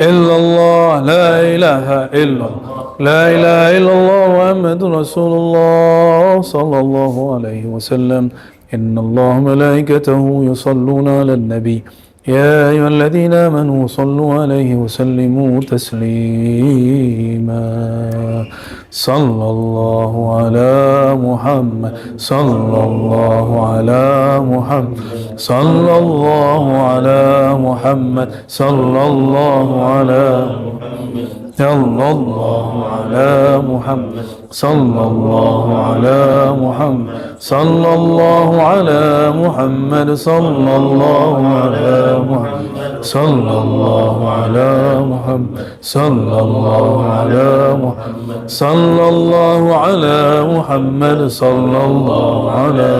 إلا الله لا إله إلا الله لا إله إلا الله محمد رسول الله صلى الله عليه وسلم إن الله ملائكته يصلون على النبي يا أيها الذين آمنوا صلوا عليه وسلموا تسليما صلى الله على محمد صلى الله على محمد صلى الله على محمد صلى الله على صلى الله على محمد صلى الله على محمد صلى الله على محمد صلى الله على محمد صلى الله على محمد صلى الله على محمد صلى الله على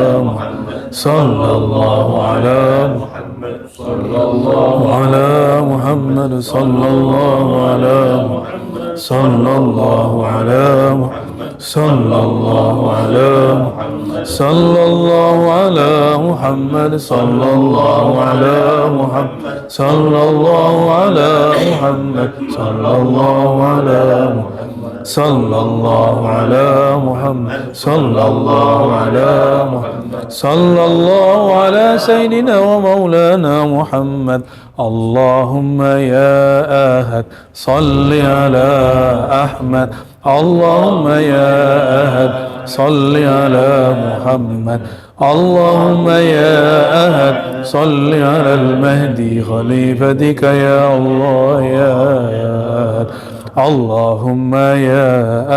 محمد صلى الله على محمد صلى الله على محمد صلى الله على محمد صلى الله على محمد صلى الله على محمد صلى الله على محمد صلى الله على محمد صلى الله على محمد صلى الله على محمد صلى الله على محمد صلى الله على محمد صلى الله على محمد صلى الله على سيدنا ومولانا محمد اللهم يا أحد صل على أحمد اللهم يا أحد صل على محمد اللهم يا أحد صل على المهدي خليفتك يا الله يا أحد اللهم يا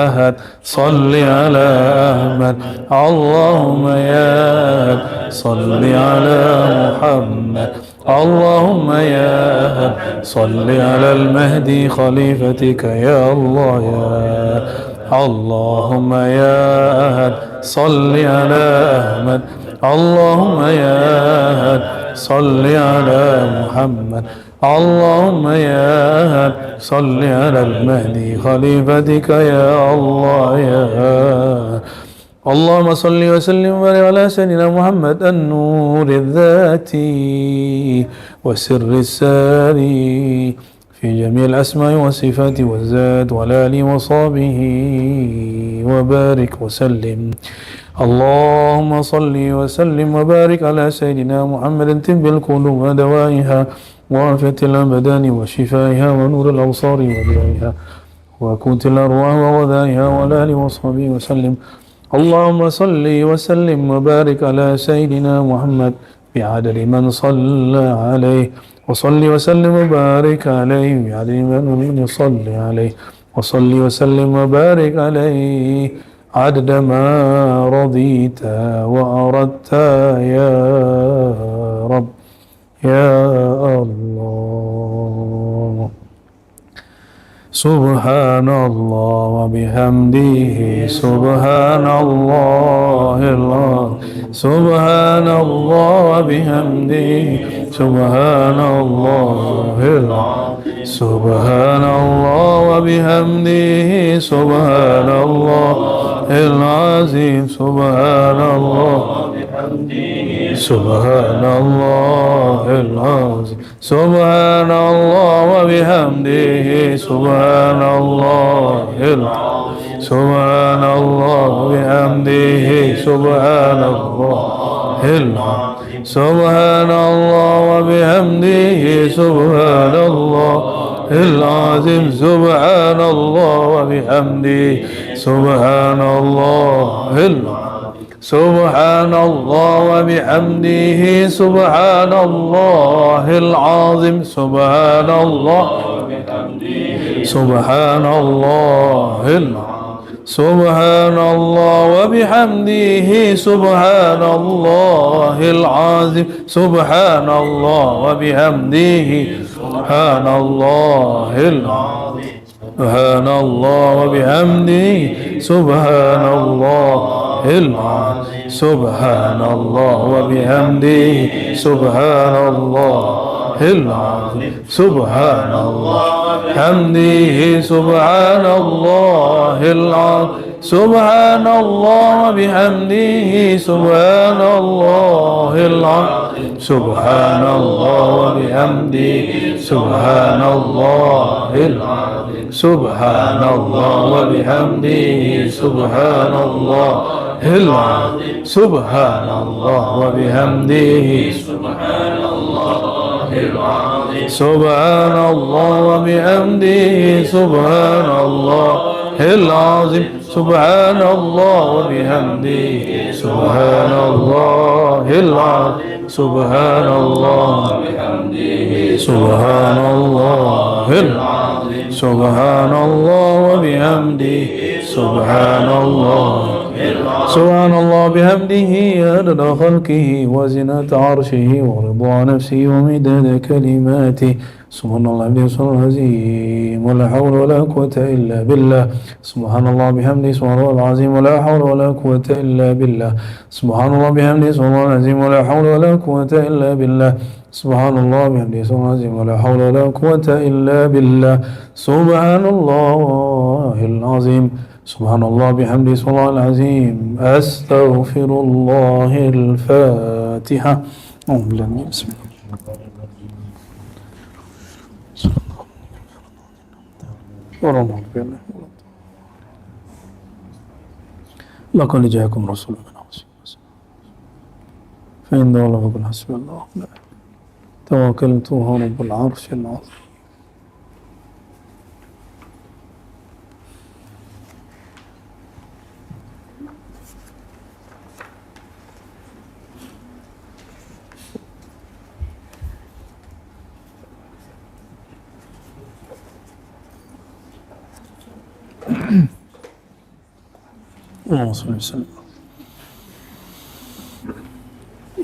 أحد صل على أحمد اللهم يا أحد صل على محمد اللهم يا أحد صل على المهدي خليفتك يا الله يا اللهم يا أحد صل على أحمد اللهم يا أحد صل على محمد اللهم يا أحد صل على المهدي خليفتك يا الله يا اللهم صل وسلم وبارك على سيدنا محمد النور الذاتي وسر الساري في جميع الأسماء والصفات والذات والآل وصحبه وبارك وسلم اللهم صل وسلم وبارك على سيدنا محمد طب القلوب ودوائها وعافية الأبدان وشفائها ونور الأبصار وضيائها وقوت الأرواح وغذائها والآل وصحبه وسلم اللهم صل وسلم وبارك على سيدنا محمد بعدد من صلى عليه وصل وسلم وبارك عليه بعدد من يصلي عليه وصل وسلم وبارك عليه عدد ما رضيت وأردت يا رب يا الله سبحان الله وبحمده سبحان الله سبحان الله وبحمده سبحان الله سبحان الله وبحمده سبحان الله العظيم سبحان الله سبحان الله العظيم سبحان الله وبحمده سبحان الله العظيم سبحان الله وبحمده سبحان الله العظيم سبحان الله وبحمده سبحان الله العظيم سبحان الله وبحمده سبحان الله العظيم سبحان الله وبحمده سبحان الله العظيم سبحان الله سبحان الله سبحان الله وبحمده سبحان الله العظيم سبحان الله وبحمده سبحان الله العظيم سبحان الله وبحمده سبحان الله العظيم سبحان الله وبحمده سبحان الله العظيم سبحان الله وبحمده سبحان الله العظيم سبحان الله وبحمده سبحان الله العظيم Subhanallah wa bihamdihi Subhanallahil azim Subhanallah wa bihamdihi Subhanallahil azim Subhanallah wa bihamdihi Subhanallahil azim Subhanallah wa bihamdihi Subhanallahil azim Subhanallah wa bihamdihi Subhanallahil azim Subhanallah bihamdihi Subhanallahil azim Subhanallah wa bihamdihi Subhanallahil azim Subhanallah bihamdihi adada khalqihi wa zinata arshihi wa ridha nafsihi wa midada kalimatihi Subhanallah bihamdihi wa la hawla wa la quwwata illa billah Subhanallah bihamdihi subhanallahil azim wa la hawla wa la quwwata illa billah Subhanallah bihamdihi subhanallahil azim wa la hawla wa la quwwata illa billah Subhanallah bihamdihi subhanallahil azim wa la hawla wa la quwwata illa billah Subhanallahil azim Subhanallah bihamdihi subhanallahil azim Astaghfirullahil Fatiha. Bismillah. لقد جاءكم رسول من أنفسكم فإن تولوا فقل حسبي الله لا توكلت وهو رب العرش العظيم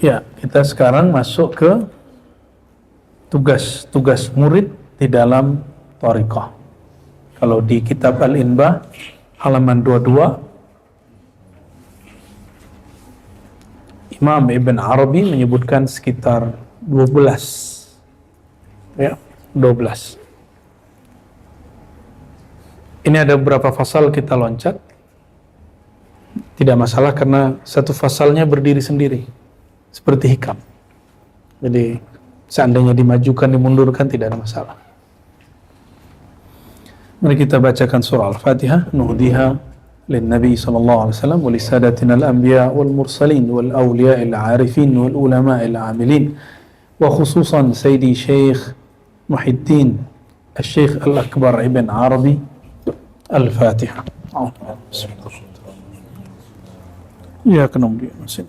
Ya, kita sekarang masuk ke tugas murid di dalam thariqah. Kalau di kitab Al-Inbah halaman 22 Imam Ibn Arabi menyebutkan sekitar 12. Ya, 12. Ini ada beberapa fasal kita loncat. Tidak masalah karena satu fasalnya berdiri sendiri seperti hikam. Jadi seandainya dimajukan, dimundurkan tidak ada masalah. Mari kita bacakan surah Al-Fatihah. Nuhdiha lin Nabi sallallahu alaihi wasallam wa lisadatina al-anbiya wal mursalin wal awliya al-arifin wal ulama al-amilin wa khususan Sayyidi Syekh Muhyiddin Al-Syekh Al-Akbar Ibn Arabi. Al-Fatihah. Bismillah. Ya kena dia masih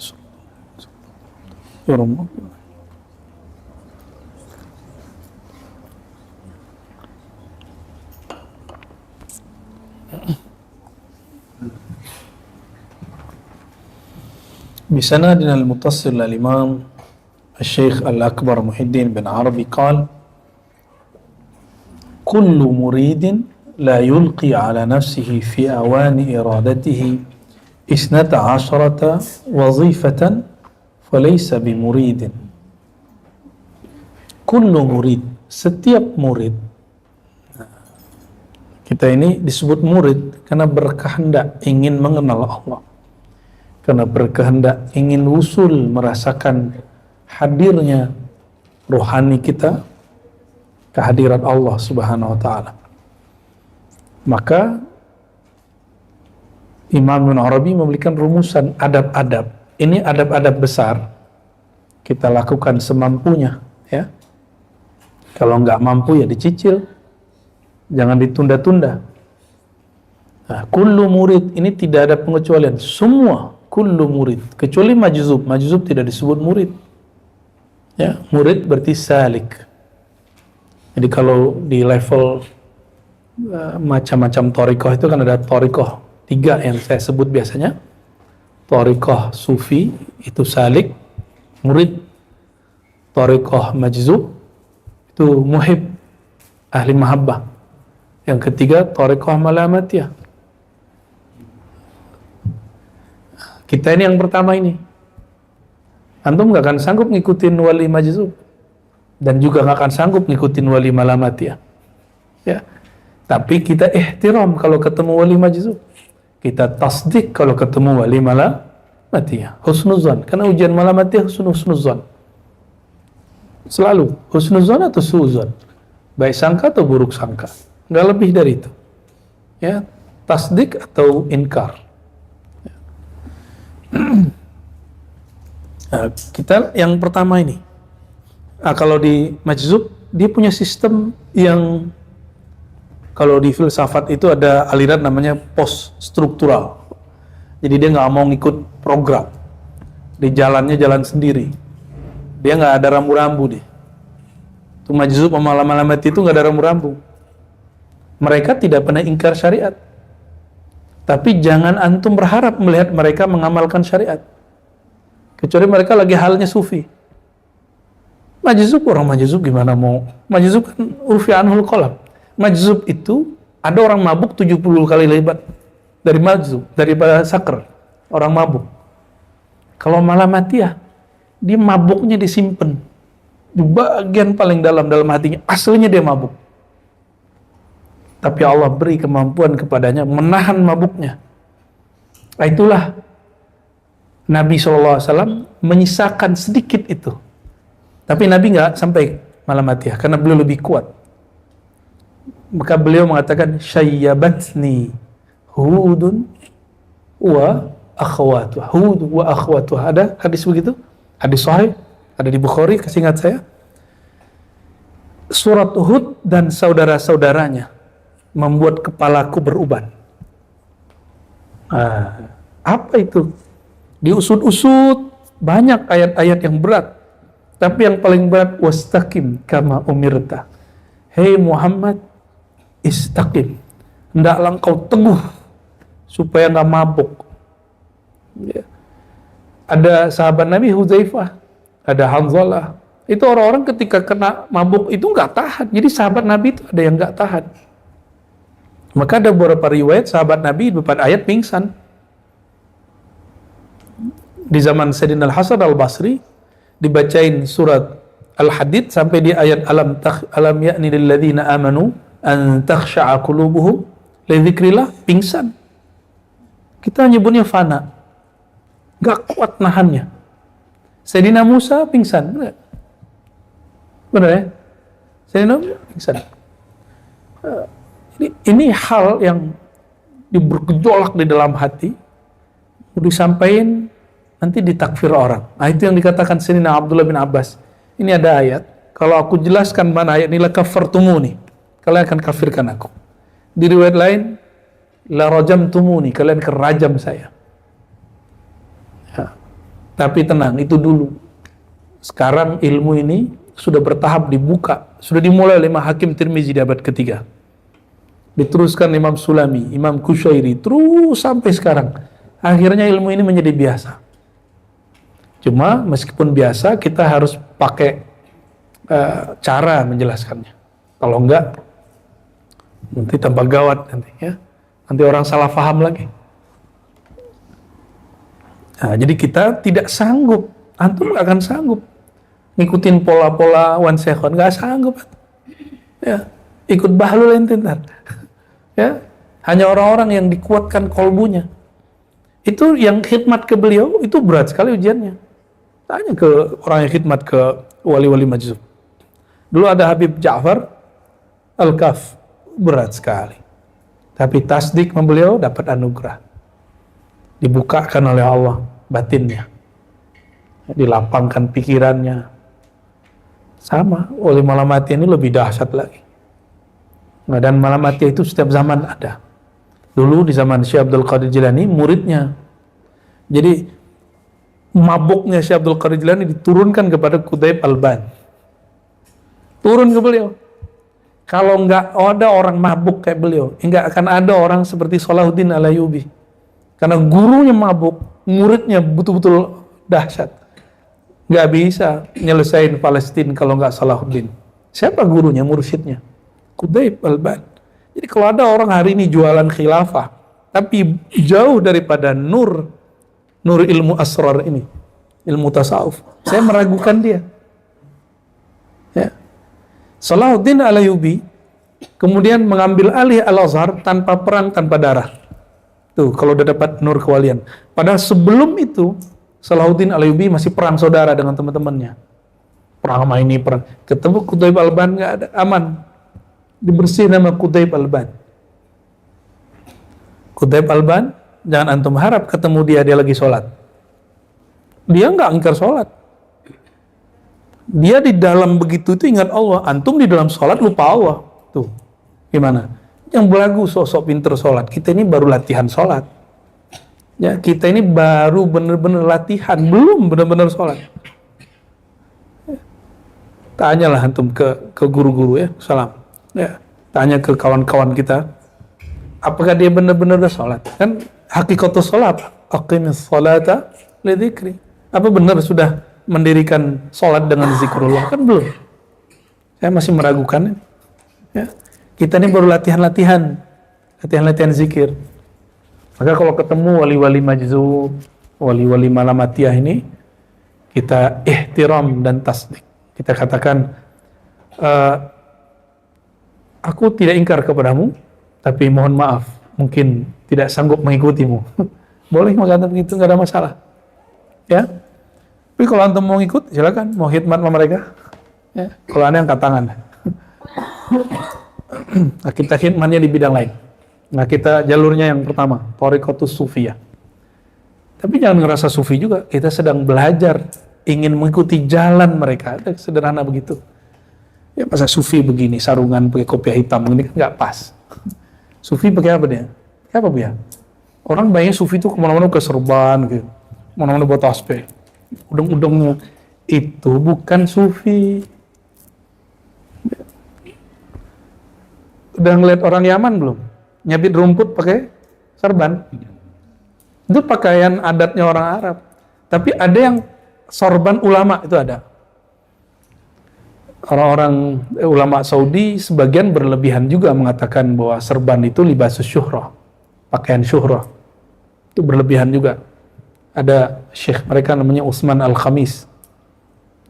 ya Rabb. بسندنا المتصل للإمام الشيخ الأكبر محي الدين بن عربي قال كل مريد لا يلقي على نفسه في أوان إرادته 12 وظيفة فليس بمريد. Kullu murid, setiap murid. Kita ini disebut murid karena berkehendak ingin mengenal Allah, karena berkehendak ingin wusul merasakan hadirnya rohani kita, kehadiran Allah Subhanahu wa taala. Maka Imam Ibn Arabi memberikan rumusan adab-adab. Ini adab-adab besar. Kita lakukan semampunya, ya. Kalau nggak mampu ya dicicil, jangan ditunda-tunda. Nah, kullu murid ini tidak ada pengecualian. Semua kullu murid, kecuali majzub. Majzub tidak disebut murid. Ya, murid berarti salik. Jadi kalau di level macam-macam thariqah itu kan ada thariqah 3 yang saya sebut biasanya. Thariqah sufi itu salik, murid. Thariqah majzub itu muhib, ahli mahabbah. Yang ketiga thariqah malamatiyah. Kita ini yang pertama ini. Antum gak akan sanggup ngikutin wali majzub dan juga gak akan sanggup ngikutin wali malamatiyah. Ya. Tapi kita ihtiram kalau ketemu wali majzub. Kita tasdik kalau ketemu wali malamatiyah. Husnuzan. Karena ujian malamatiyah husnuzan. Selalu husnuzon atau suuzon, baik sangka atau buruk sangka, nggak lebih dari itu. Ya, tasdik atau inkar. Nah, kita yang pertama ini, kalau di majzub dia punya sistem yang, kalau di filsafat itu ada aliran namanya post struktural. Jadi dia nggak mau ngikut program, di jalannya jalan sendiri. Dia nggak ada rambu-rambu deh. Itu majzub sama alamat itu nggak ada rambu-rambu. Mereka tidak pernah ingkar syariat. Tapi jangan antum berharap melihat mereka mengamalkan syariat. Kecuali mereka lagi halnya sufi. Majzub, orang majzub gimana mau? Majzub kan urfi anhul qalb. Majzub itu ada orang mabuk 70 kali lipat dari majzub, daripada sakr, orang mabuk. Kalau malamatiyah, dia mabuknya disimpan di bagian paling dalam hatinya, aslinya dia mabuk. Tapi Allah beri kemampuan kepadanya menahan mabuknya. Nah, itulah Nabi SAW menyisakan sedikit itu. Tapi Nabi nggak sampai malamatiyah karena beliau lebih kuat. Maka beliau mengatakan syayyabatni Hudun wa akhwatuha. Hud wa akhwatuha. Ada hadis begitu? Hadis sahih, ada di Bukhari, kesingat saya. Surat Hud dan saudara-saudaranya membuat kepalaku beruban. Apa itu? Diusut-usut, banyak ayat-ayat yang berat. Tapi yang paling berat, wastaqim kama umirta. Hei Muhammad, istaqim. Hendaklah engkau teguh supaya nggak mabuk. Ya. Ada sahabat Nabi Hudzaifah, ada Hanzalah. Itu orang-orang ketika kena mabuk itu nggak tahan. Jadi sahabat Nabi itu ada yang nggak tahan. Maka ada beberapa riwayat sahabat Nabi depan ayat pingsan. Di zaman Sayyidina Al-Hasan Al-Basri dibacain surat Al-Hadid sampai di ayat alam ya'ni lil ladzina amanu an takhsha'a qulubuhum li dzikrillah, pingsan. Kita nyebutnya fana. Enggak kuat nahannya. Sayyidina Musa pingsan, benar? Benar ya? Sayyidina Musa pingsan. Ini hal yang bergejolak di dalam hati, disampaikan nanti ditakfir orang. Nah, itu yang dikatakan Sayyidina Abdullah bin Abbas. Ini ada ayat, kalau aku jelaskan mana ayat ini, la kafartumuni, kalian akan kafirkan aku. Di riwayat lain, la rajamtumuni, kalian akan rajam saya. Ya. Tapi tenang, itu dulu. Sekarang ilmu ini sudah bertahap dibuka, sudah dimulai oleh Imam Hakim Tirmizi di abad ketiga. Diteruskan Imam Sulami, Imam Kusyairi, terus sampai sekarang. Akhirnya ilmu ini menjadi biasa. Cuma meskipun biasa, kita harus pakai cara menjelaskannya. Kalau enggak, nanti tambah gawat nanti ya. Nanti orang salah paham lagi. Nah, jadi kita tidak sanggup, antum nggak akan sanggup ngikutin pola-pola one second, nggak sanggup. Ya, ikut bahlul ente ntar. Ya, hanya orang-orang yang dikuatkan kolbunya. Itu yang khidmat ke beliau, itu berat sekali ujiannya. Tanya ke orang yang khidmat ke wali-wali majzub. Dulu ada Habib Ja'far Al-Kaf, berat sekali. Tapi tasdik beliau dapat anugerah. Dibukakan oleh Allah batinnya. Dilapangkan pikirannya. Sama, oleh malam mati ini lebih dahsyat lagi. Nah, dan malam mati itu setiap zaman ada. Dulu di zaman Syekh Abdul Qadir Jilani, muridnya. Jadi mabuknya Syekh Abdul Qadir Jilani diturunkan kepada Quthaib Al-Ban. Turun ke beliau. Kalau nggak ada orang mabuk kayak beliau, nggak akan ada orang seperti Salahuddin Al-Ayyubi. Karena gurunya mabuk, muridnya betul-betul dahsyat. Nggak bisa nyelesain Palestina kalau nggak Salahuddin. Siapa gurunya, mursyidnya? Quthaib Al-Ban. Jadi kalau ada orang hari ini jualan khilafah, tapi jauh daripada nur ilmu asrar ini, ilmu tasawuf, saya meragukan dia. Ya. Salahuddin Al-Ayyubi kemudian mengambil alih Al-Azhar tanpa perang, tanpa darah. Tuh, kalau udah dapat nur kewalian. Padahal sebelum itu, Salahuddin Al-Ayyubi masih perang saudara dengan teman-temannya. perang sama ini, perang. Ketemu Qutaib Alban nggak ada, aman. Dibersihin nama Qutaib Alban. Qutaib Alban, jangan antum harap ketemu dia lagi sholat. Dia nggak ingkar sholat. Dia di dalam begitu itu ingat Allah. Antum di dalam sholat lupa Allah. Tuh, gimana? Yang belagu sosok pinter sholat. Kita ini baru latihan sholat. Ya, kita ini baru bener-bener latihan, belum bener-bener sholat. Tanyalah antum ke guru-guru ya, salam. Ya, tanya ke kawan-kawan kita, apakah dia benar-benar sholat? Kan hakikatus sholat, aqimis sholata li dzikri. Apa benar sudah mendirikan sholat dengan zikrullah? Kan belum. Saya masih meragukan. Ya. Kita ini baru latihan-latihan zikir. Maka kalau ketemu wali-wali majzub, wali-wali malamatiyah ini, kita ihtiram dan tasdik. Kita katakan, aku tidak ingkar kepadamu, tapi mohon maaf, mungkin tidak sanggup mengikutimu. Boleh mengatakan begitu, nggak ada masalah. Ya, tapi kalau antum mau ikut, silakan. Mau khidmat sama mereka. Ya. Kalau aneh angkat tangan. Nah, kita khidmatnya di bidang lain. Nah, kita jalurnya yang pertama, Thariqatus Sufiyah. Tapi jangan ngerasa sufi juga. Kita sedang belajar, ingin mengikuti jalan mereka. Sederhana begitu. Ya masa sufi begini, sarungan pakai kopiah hitam, ini kan nggak pas. Sufi pakai apa dia? Pakai apa ya? Orang banyak sufi itu kemana-mana ke serban, gitu. Kemana-mana buat tasbih. Udeng-udengnya itu bukan sufi. Udah ngeliat orang Yaman belum? Nyabit rumput pakai serban. Itu pakaian adatnya orang Arab. Tapi ada yang sorban ulama, itu ada. Orang-orang ulama Saudi sebagian berlebihan juga mengatakan bahwa serban itu libasus syuhrah, pakaian syuhrah. Itu berlebihan juga. Ada syekh mereka namanya Utsman Al-Khamis.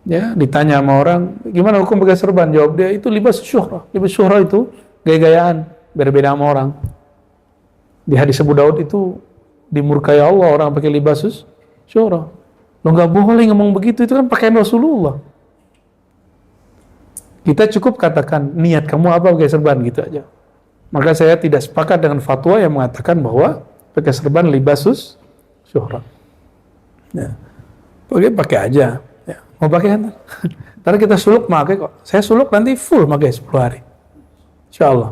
Ya, ditanya sama orang, gimana hukum pakai serban? Jawab dia, itu libas syuhrah. Libas syuhrah itu gaya-gayaan, beda-beda sama orang. Di hadis Abu Daud itu dimurkai Allah orang pakai libasus syuhrah. Lo nggak boleh ngomong begitu, itu kan pakaian Rasulullah. Kita cukup katakan niat kamu apa pakai serban, gitu aja. Maka saya tidak sepakat dengan fatwa yang mengatakan bahwa pakai serban libasus syuhrah. Ya. Pakai aja. Ya. Mau pakai kan? Ntar kita suluk pakai kok. Saya suluk nanti full pakai 10 hari. Insyaallah.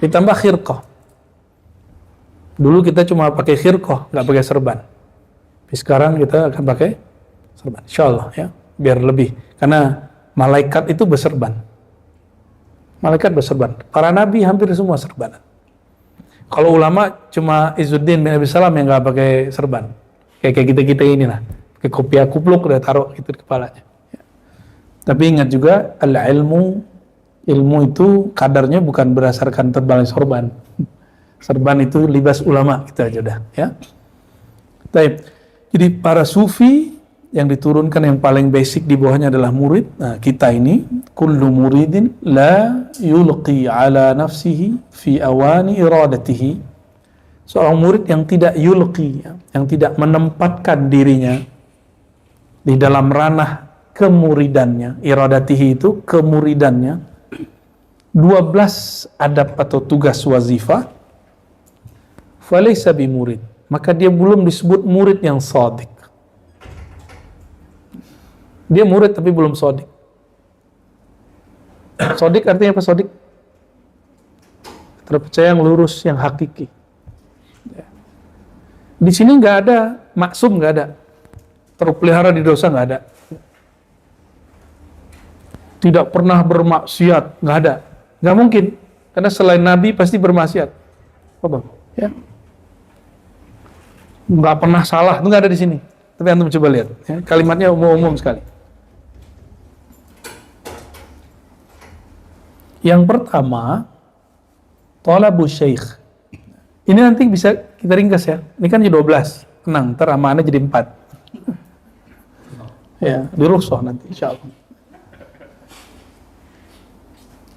Ditambah khirqah. Dulu kita cuma pakai khirqah, nggak pakai serban. Tapi sekarang kita akan pakai serban. Insyaallah ya, biar lebih. Karena malaikat itu berserban. Malaikat berserban. Para nabi hampir semua serban. Kalau ulama cuma Izzuddin bin Abi Salam yang nggak pakai serban. Kayak kita ini lah. Pakai kopiah kupluk udah taruh gitu di kepalanya. Ya. Tapi ingat juga ilmu itu kadarnya bukan berdasarkan tebalnya sorban. Serban itu libas ulama, kita aja udah ya. Baik. Jadi para sufi yang diturunkan yang paling basic di bawahnya adalah murid. Nah, kita ini kullu muridin la yulqi ala nafsihi fi awani iradatihi. Seorang murid yang tidak yulqi, yang tidak menempatkan dirinya di dalam ranah kemuridannya. Iradatihi itu kemuridannya. 12 adab atau tugas wazifah. Falaysa bimurid, maka dia belum disebut murid yang shadiq. Dia murid tapi belum shadiq. Shadiq artinya apa shadiq? Terpercaya, yang lurus, yang hakiki. Di sini nggak ada maksum, nggak ada. Terpelihara di dosa, nggak ada. Tidak pernah bermaksiat, nggak ada. Nggak mungkin, karena selain Nabi pasti bermaksiat. Apa? Ya. Nggak pernah salah, itu nggak ada di sini. Tapi antum coba lihat, ya. Kalimatnya umum-umum sekali. Yang pertama, thalabus syekh. Ini nanti bisa kita ringkas ya. Ini kan jadi 12. Tenang, ntar amanah jadi 4. Ya, di rukhsah nanti insyaallah.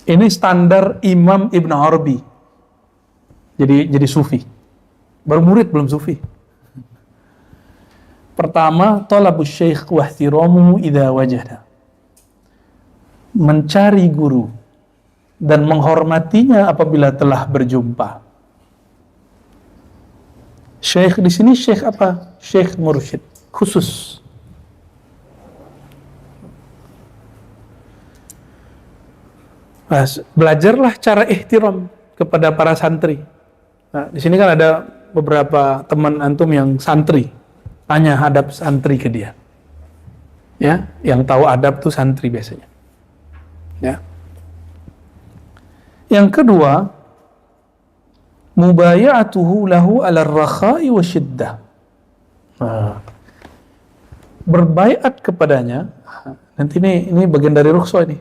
Ini standar Imam Ibn Arabi. Jadi sufi. Baru murid belum sufi. Pertama, talabus syekh wa ihtiramuhu idza wajada. mencari guru dan menghormatinya apabila telah berjumpa. Syekh di sini syekh apa? Syekh mursyid khusus. Nah, belajarlah cara ihtiram kepada para santri. Nah, di sini kan ada beberapa teman antum yang santri. Tanya adab santri ke dia. Ya, yang tahu adab tuh santri biasanya. Ya. Yang kedua, mubaya'atuhu lahu 'ala ar-rakha'i wasyiddah. Berbaiat kepadanya, nanti ini bagian dari rukhsah ini.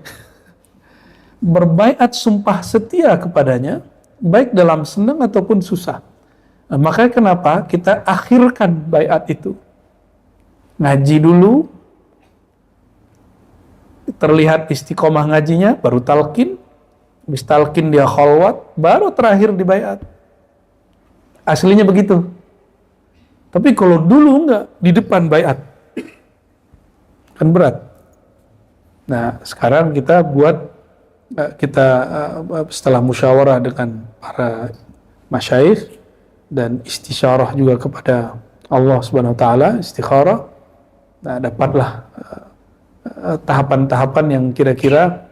Berbaiat sumpah setia kepadanya, baik dalam senang ataupun susah. Nah, makanya kenapa kita akhirkan baiat itu? Ngaji dulu, terlihat istiqomah ngajinya, baru talqin. Habis talqin dia khalwat, baru terakhir di baiat. Aslinya begitu. Tapi kalau dulu enggak, di depan baiat, kan berat. Nah, sekarang kita buat, setelah musyawarah dengan para masyayikh dan istisyarah juga kepada Allah Subhanahu wa taala, istikharah, nah dapatlah tahapan-tahapan yang kira-kira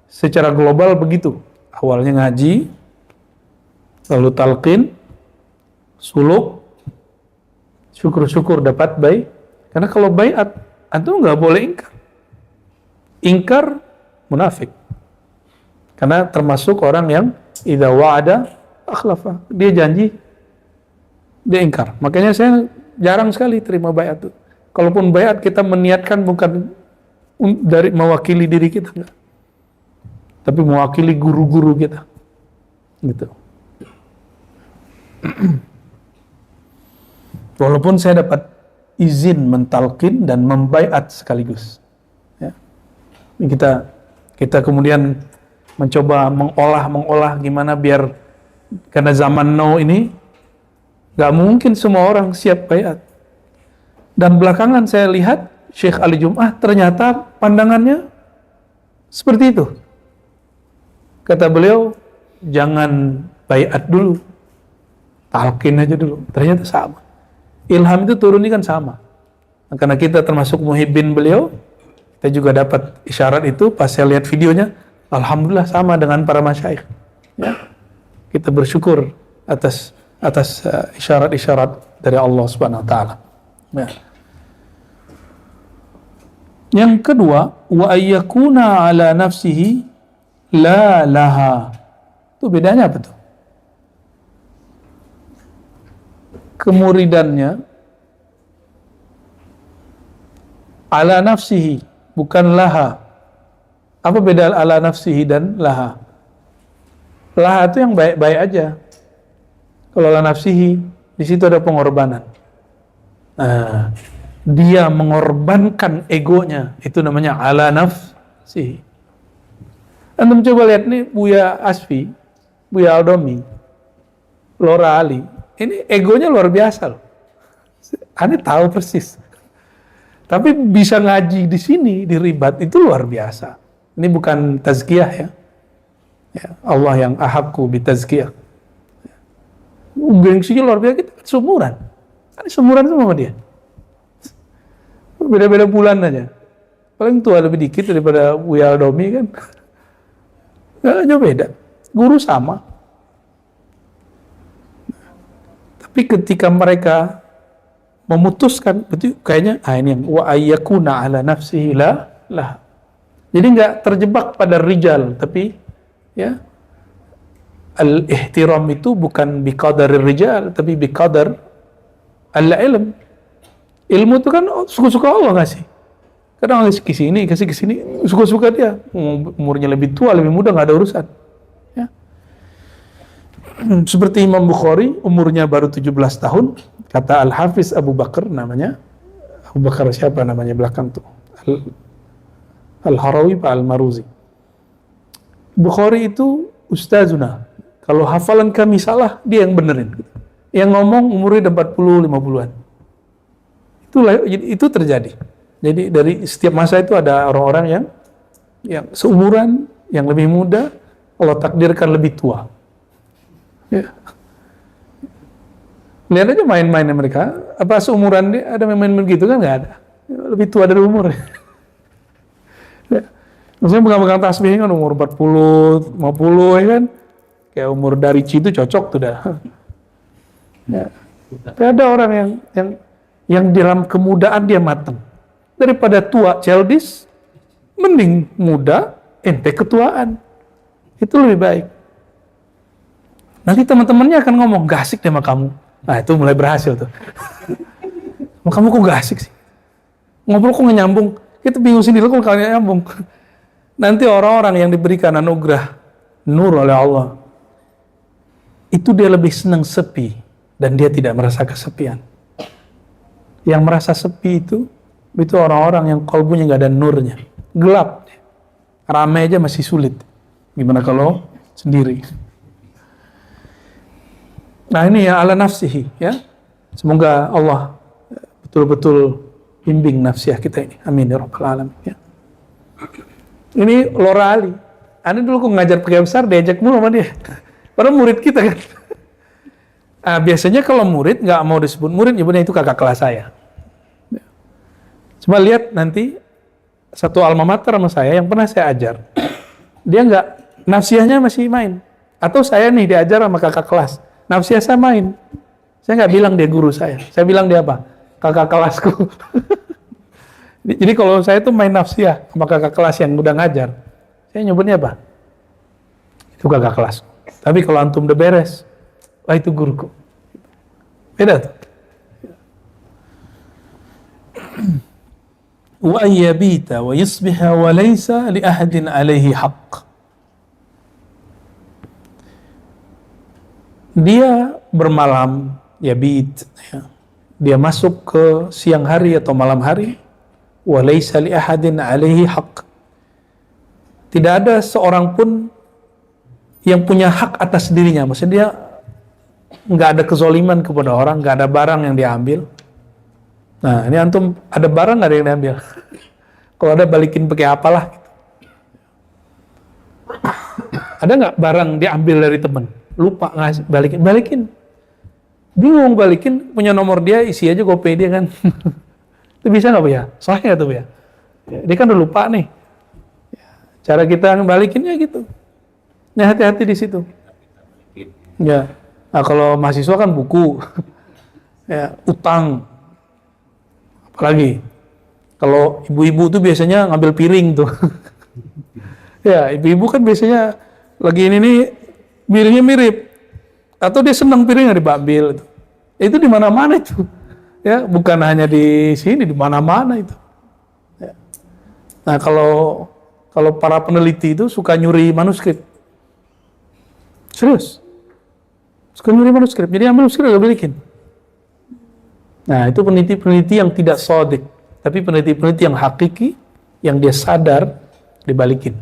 secara global begitu. Awalnya ngaji, lalu talqin, suluk, syukur-syukur dapat baik. Karena kalau baiat, antum nggak boleh ingkar. Ingkar munafik. Karena termasuk orang yang idza wa'ada akhlafa. Dia janji, dia ingkar. Makanya saya jarang sekali terima baiat itu. Kalaupun baiat kita meniatkan bukan dari mewakili diri kita, enggak, tapi mewakili guru-guru kita, gitu. Walaupun saya dapat izin mentalkin dan membaiat sekaligus, ya. Kita kemudian mencoba mengolah gimana biar, karena zaman now ini nggak mungkin semua orang siap baiat. Dan belakangan saya lihat Syekh Ali Jum'ah ternyata pandangannya seperti itu. Kata beliau, jangan baiat dulu, talqin aja dulu. Ternyata sama. Ilham itu turun ini kan sama. Nah, karena kita termasuk muhibbin beliau, kita juga dapat isyarat itu. Pas saya lihat videonya, alhamdulillah sama dengan para masyayikh. Ya, kita bersyukur atas isyarat-isyarat dari Allah Subhanahu wa taala. Ya. Yang kedua, wa ayyakuna ala nafsihi la laha. Itu bedanya apa tuh? Kemuridannya ala nafsihi, bukan laha. Apa beda ala nafsihi dan laha? Laha itu yang baik-baik aja. Kalau ala nafsihi, di situ ada pengorbanan. Nah, dia mengorbankan egonya, itu namanya ala nafsihi. Antum coba lihat nih Buya Asfi, Buya Aldomi, Lora Ali, ini egonya luar biasa loh. Aneh tahu persis. Tapi bisa ngaji di sini, di Ribat, itu luar biasa. Ini bukan tazkiyah ya. Ya, Allah yang ahakku bitazkiyah. Gengsinya luar biasa, kita sumuran. Kan sumuran sama dia. Beda-beda bulan aja. Paling tua lebih dikit daripada Buya Aldomi kan. Gak jauh beda. Guru sama. Tapi ketika mereka memutuskan, betul kayaknya ini yang wa ayyakuna ala nafsihi lah. Jadi nggak terjebak pada rijal, tapi ya al-ihtiram itu bukan biqadar rijal, tapi biqadar al-ilm. Ilmu itu kan suka-suka Allah ngasih. Kadang kasih ke sini, suka-suka dia. Umurnya lebih tua, lebih muda, nggak ada urusan. Ya. Seperti Imam Bukhari, umurnya baru 17 tahun, kata Al-Hafiz Abu Bakar namanya. Abu Bakar siapa namanya belakang tuh? Al-Harawi Pak Al-Maruzi. Bukhari itu ustazuna. Kalau hafalan kami salah, dia yang benerin. Yang ngomong umurnya udah 40-50-an. Itu terjadi. Jadi dari setiap masa itu ada orang-orang yang yang seumuran, yang lebih muda, Allah takdirkan lebih tua. Ya. Lihat aja main-mainnya mereka, apa seumuran dia ada main-main begitu kan? Nggak ada. Lebih tua dari umur. Ya. Maksudnya pegang-pegang tasbih kan umur 40, 50 ya kan? Kayak umur dari itu cocok tuh dah. Ya. Tapi ada orang yang dalam kemudaan dia matang. Daripada tua childish, mending muda ente ketuaan. Itu lebih baik. Nanti teman-temannya akan ngomong, gak asik deh sama kamu. Nah itu mulai berhasil tuh. Kamu kok gak asik sih? Ngobrol kok gak nyambung? Kita bingung sendiri kok gak nyambung. Nanti orang-orang yang diberikan anugerah nur oleh Allah, itu dia lebih senang sepi dan dia tidak merasa kesepian. Yang merasa sepi itu orang-orang yang kalbunya gak ada nurnya, gelap. Ramai aja masih sulit. Gimana kalau sendiri? Nah ini ya ala nafsihi ya. Semoga Allah betul-betul bimbing nafsiyah kita ini. Amin ya rabbal alamin ya. Ini Lora Ali. Anda dulu kok ngajar pakai besar diajak mulu sama dia. Padahal murid kita kan. Nah, biasanya kalau murid nggak mau disebut murid, nyebutnya itu kakak kelas saya. Cuma lihat nanti satu alma mater sama saya yang pernah saya ajar. Dia nggak, nafsiyahnya masih main. Atau saya nih diajar sama kakak kelas. Nafsiyah saya main. Saya nggak bilang dia guru saya. Saya bilang dia apa? Kakak kelasku. Jadi kalau saya tuh main nafsiyah sama kakak kelas yang udah ngajar, saya nyebutnya apa? Itu kakak kelas. Tapi kalau antum udah beres, wah itu guruku. Beda tuh. Wa ayyabita wa yusbiha wa laysa li ahadin alaihi haqq. Dia bermalam, yabit, ya. Dia masuk ke siang hari atau malam hari, wa laysa li ahadin alaihi haqq. Tidak ada seorang pun yang punya hak atas dirinya. Maksudnya dia nggak ada kezoliman kepada orang, nggak ada barang yang diambil. Nah ini antum ada barang nggak ada yang diambil? Kalau ada balikin pakai apalah. Ada nggak barang diambil dari teman? Lupa ngasih, balikin. Bingung balikin, punya nomor dia, isi aja GoPay dia kan. Itu bisa nggak Bu ya? Sahih nggak tuh Bu ya? Dia kan udah lupa nih. Cara kita balikinnya gitu. Nah hati-hati di situ. Ya. Nah kalau mahasiswa kan buku, ya utang. Apalagi kalau ibu-ibu tuh biasanya ngambil piring tuh. Ya ibu-ibu kan biasanya lagi ini nih piringnya mirip. Atau dia senang piringnya diambil. Itu di mana-mana itu. Ya bukan hanya di sini, di mana-mana itu. Ya. Nah kalau para peneliti itu suka nyuri manuskrip. Serius. Suka nyuri manuskrip. Jadi ambil manuskrip gak balikin. Nah, itu peneliti-peneliti yang tidak sodik. Tapi peneliti-peneliti yang hakiki, yang dia sadar, dibalikin.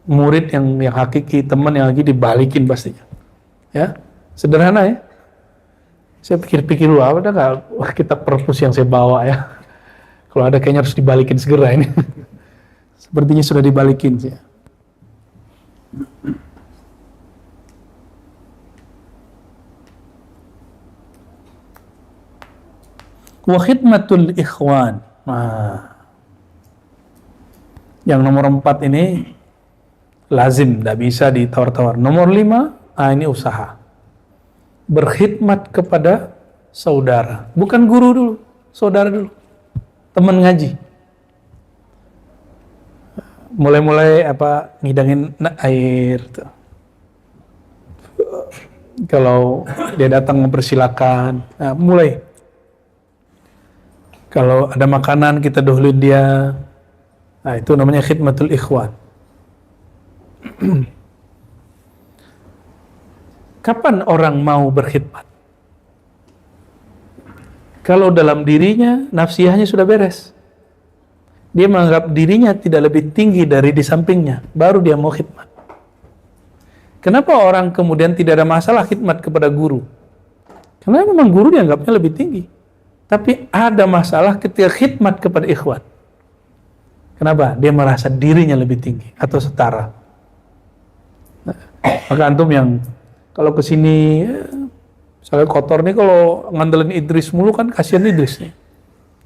Murid yang hakiki, teman yang lagi dibalikin pastinya. Ya, sederhana ya. Saya pikir-pikir dulu, ada nggak kitab perpus yang saya bawa ya. Kalau ada kayaknya harus dibalikin segera ini. Sepertinya sudah dibalikin sih. Wa khidmatul ikhwan. Nah, yang nomor 4 ini lazim, tidak bisa ditawar-tawar. Nomor 5, ini usaha. Berkhidmat kepada saudara. Bukan guru dulu, saudara dulu. Teman ngaji. Mulai-mulai ngidangin air. Tuh. Kalau dia datang mempersilakan, nah, mulai. Kalau ada makanan kita dahuluin dia. Nah, itu namanya khidmatul ikhwan. Kapan orang mau berkhidmat? Kalau dalam dirinya nafsiyahnya sudah beres. Dia menganggap dirinya tidak lebih tinggi dari di sampingnya, baru dia mau khidmat. Kenapa orang kemudian tidak ada masalah khidmat kepada guru? Karena memang guru dianggapnya lebih tinggi. Tapi ada masalah ketika khidmat kepada ikhwan. Kenapa? Dia merasa dirinya lebih tinggi atau setara. Maka antum yang kalau kesini misalnya kotor nih, kalau ngandelin Idris mulu kan kasihan Idris nih.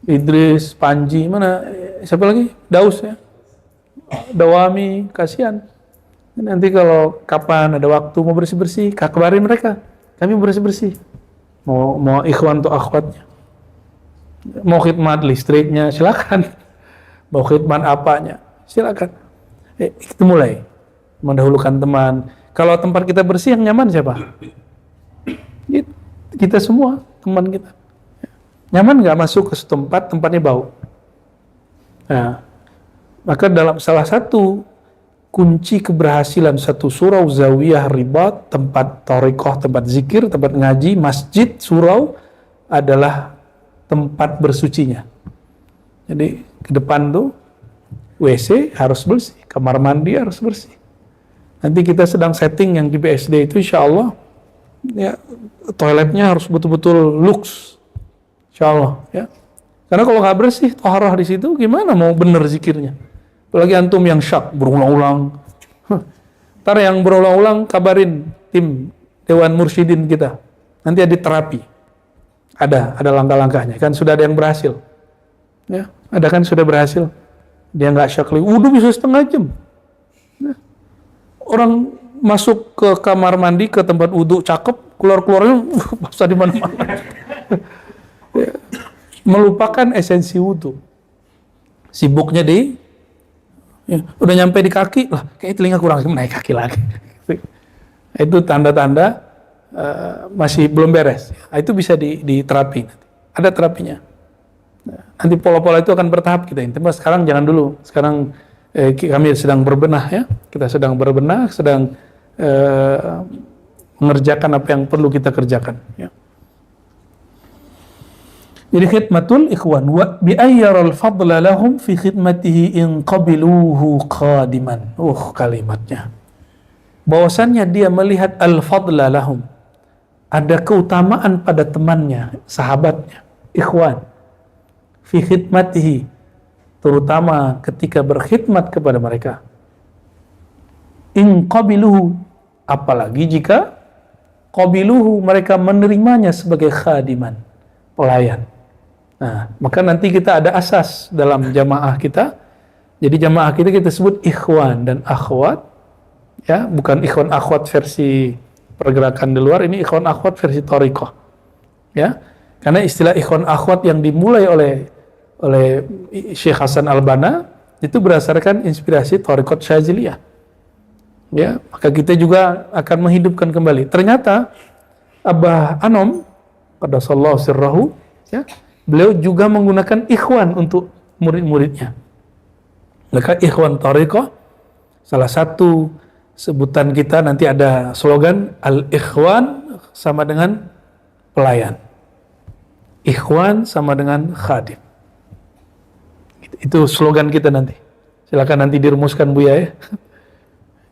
Idris, Panji, mana siapa lagi? Daus ya. Dawami, kasihan. Nanti kalau kapan ada waktu mau bersih-bersih, kabarin mereka. Kami bersih-bersih. Mau ikhwan atau akhwatnya. Mau khidmat listriknya, silakan. Mau khidmat apanya, silakan. Kita mulai mendahulukan teman. Kalau tempat kita bersih, yang nyaman siapa? Kita semua, teman kita. Nyaman nggak masuk ke tempat, tempatnya bau. Nah, maka dalam salah satu kunci keberhasilan satu surau zawiyah ribat, tempat thariqah, tempat zikir, tempat ngaji, masjid, surau adalah tempat bersucinya. Jadi ke depan tuh WC harus bersih, kamar mandi harus bersih. Nanti kita sedang setting yang di BSD itu, insya Allah ya, toiletnya harus betul-betul lux, insya Allah ya. Karena kalau nggak bersih, toharah di situ, gimana mau bener zikirnya? Apalagi antum yang syak berulang-ulang. Ntar yang berulang-ulang kabarin tim Dewan Mursyidin kita. Nanti ada terapi. Ada langkah-langkahnya. Kan sudah ada yang berhasil. Ya, ada kan sudah berhasil. Dia nggak syak lagi. Wudu bisa setengah jam. Ya. Orang masuk ke kamar mandi, ke tempat wudu cakep, keluar-keluarnya basah di mana-mana. Ya. Melupakan esensi wudu. Sibuknya udah nyampe di kaki, lah kayak telinga kurang, naik kaki lagi. Itu tanda-tanda masih belum beres. Itu bisa diterapi. Ada terapinya. Nanti pola-pola itu akan bertahap kita. Tapi sekarang jangan dulu. Sekarang kami sedang berbenah ya. Kita sedang berbenah, sedang mengerjakan apa yang perlu kita kerjakan. Ya. Jadi khidmatul ikhwan wa bi ayyaral fadla lahum fi khidmatihi in qabiluhu qadiman. Kalimatnya. Bahwasannya dia melihat al-fadla lahum. Ada keutamaan pada temannya, sahabatnya, ikhwan. Fi khidmatihi, terutama ketika berkhidmat kepada mereka. In qabiluhu, apalagi jika qabiluhu, mereka menerimanya sebagai khadiman, pelayan. Nah, maka nanti kita ada asas dalam jamaah kita. Jadi jamaah kita sebut ikhwan dan akhwat, ya, bukan ikhwan akhwat versi pergerakan di luar, ini ikhwan akhwat versi thariqah. Ya. Karena istilah ikhwan akhwat yang dimulai oleh Syekh Hasan Al-Banna itu berdasarkan inspirasi thariqat Syaziliyah. Ya, maka kita juga akan menghidupkan kembali. Ternyata Abah Anom qaddasallahu sirrahu, ya, beliau juga menggunakan ikhwan untuk murid-muridnya. Maka ikhwan thariqah, salah satu sebutan kita nanti ada slogan al-ikhwan sama dengan pelayan. Ikhwan sama dengan khadim. Itu slogan kita nanti. Silakan nanti dirumuskan Buya ya.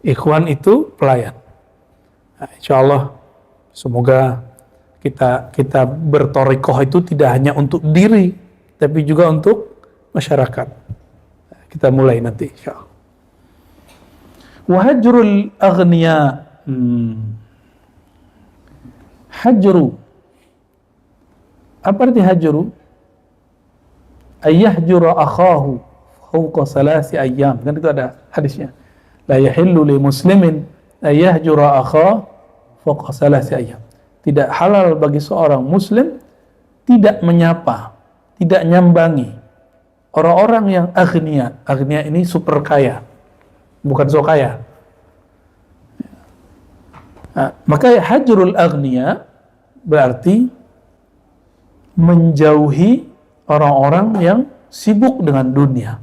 Ikhwan itu pelayan. Nah, insyaallah semoga kita berthariqah itu tidak hanya untuk diri, tapi juga untuk masyarakat. Kita mulai nanti insyaallah. Wahajrul aghniya. Hajru. Apa arti hajru? Ayyahjura akhahu fawqa salasi ayyam. Kan itu ada hadisnya. La yahillu li muslimin ayyahjura akhahu fawqa salasi ayyam. Tidak halal bagi seorang muslim tidak menyapa, tidak nyambangi orang-orang yang aghnia. Aghnia ini super kaya, bukan so kaya. Nah, maka hajrul aghnia berarti menjauhi orang-orang yang sibuk dengan dunia.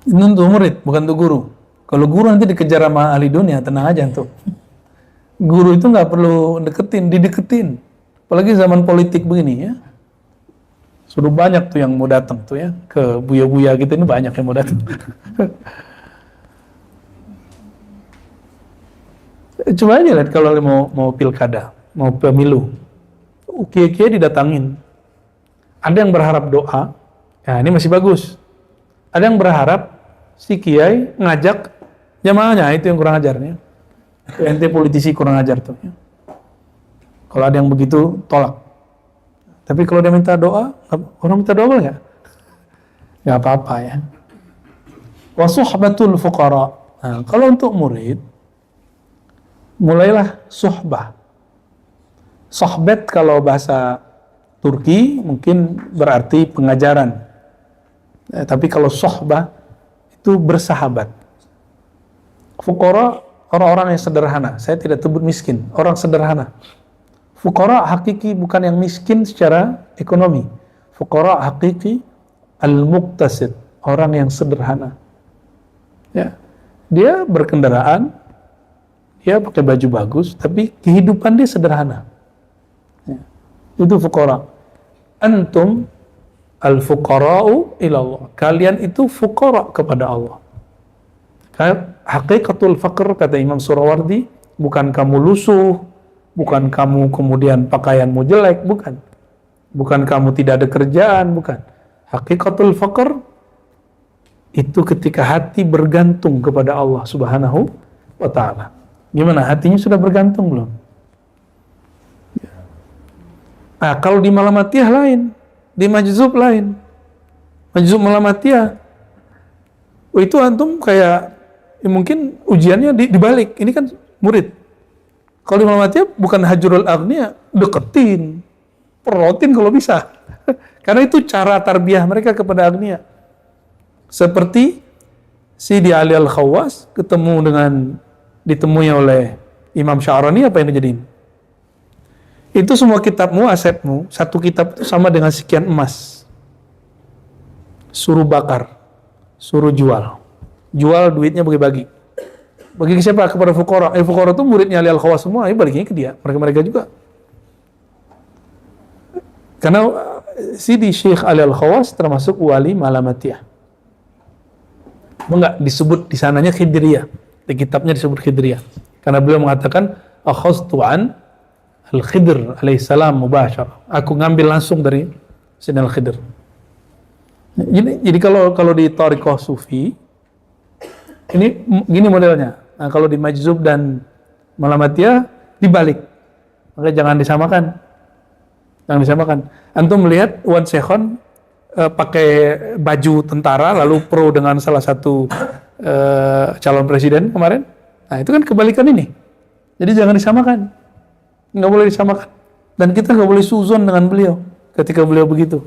Ini untuk murid, bukan untuk guru. Kalau guru nanti dikejar sama ahli dunia, tenang aja tuh. Guru itu nggak perlu dideketin. Apalagi zaman politik begini ya. Sudah banyak tuh yang mau datang tuh ya. Ke buya-buya gitu ini banyak yang mau datang. Coba aja lihat kalau mau pilkada, mau pemilu. Kiai-kiai didatangin. Ada yang berharap doa, Ya, ini masih bagus. Ada yang berharap si kiai ngajak jamaahnya, itu yang kurang ajarnya. Ente politisi kurang ajar tuh. Ya. Kalau ada yang begitu, tolak. Tapi kalau dia minta doa, orang minta doa nggak? Nggak apa-apa ya. Wa suhbatul fuqara. Nah, kalau untuk murid, mulailah suhbah. Sohbet kalau bahasa Turki mungkin berarti pengajaran. Tapi kalau sohbah itu bersahabat. Fuqara orang-orang yang sederhana. Saya tidak sebut miskin, orang sederhana. Fuqara hakiki bukan yang miskin secara ekonomi. Fuqara hakiki al-muqtasid, orang yang sederhana. Ya. Dia berkendaraan, dia pakai baju bagus, tapi kehidupan dia sederhana. Ya. Itu fuqara. Antum al-fuqara'u ilallah. Kalian itu fuqara kepada Allah. Hakikatul faqr, kata Imam Surawardi, bukan kamu lusuh, bukan kamu kemudian pakaianmu jelek, bukan. Bukan kamu tidak ada kerjaan, bukan. Hakikatul faqr itu ketika hati bergantung kepada Allah Subhanahu wa ta'ala. Gimana? Hatinya sudah bergantung belum? Nah, kalau di Malamatiyah lain, di Majzub lain. Majzub Malamatiyah, itu antum kayak ya mungkin ujiannya dibalik. Ini kan murid. Kalau di Malamatiyah bukan hajrul aghnia, deketin, perotin kalau bisa. Karena itu cara tarbiyah mereka kepada agnia. Seperti Sidi Ali Al-Khawas ditemui oleh Imam Sya'rani, apa yang dijadiin? Itu semua kitabmu, asetmu, satu kitab itu sama dengan sekian emas. Suruh bakar, suruh jual. Jual, duitnya bagi-bagi. Bagi ke siapa? Kepada fuqara. Fuqara itu muridnya Ali Al-Khawas semua, baginya ke dia, mereka-mereka juga. Karena Sidi Syekh Ali Al-Khawas termasuk wali Malamatiyah. Enggak disebut di sananya Khidriyah. Di kitabnya disebut Khidriyah. Karena beliau mengatakan akhadtu an Al-Khidr alaihissalam mubashar. Aku ngambil langsung dari Sayyidina Al-Khidr. Jadi kalau di Thariqah Sufi ini gini modelnya. Nah, kalau di Majzub dan Malamatiyah dibalik. Maka jangan disamakan. Jangan disamakan. Antum melihat Wan Sekhon pakai baju tentara lalu pro dengan salah satu calon presiden kemarin. Nah, itu kan kebalikan ini. Jadi jangan disamakan. Nggak boleh disamakan. Dan kita nggak boleh suzon dengan beliau ketika beliau begitu.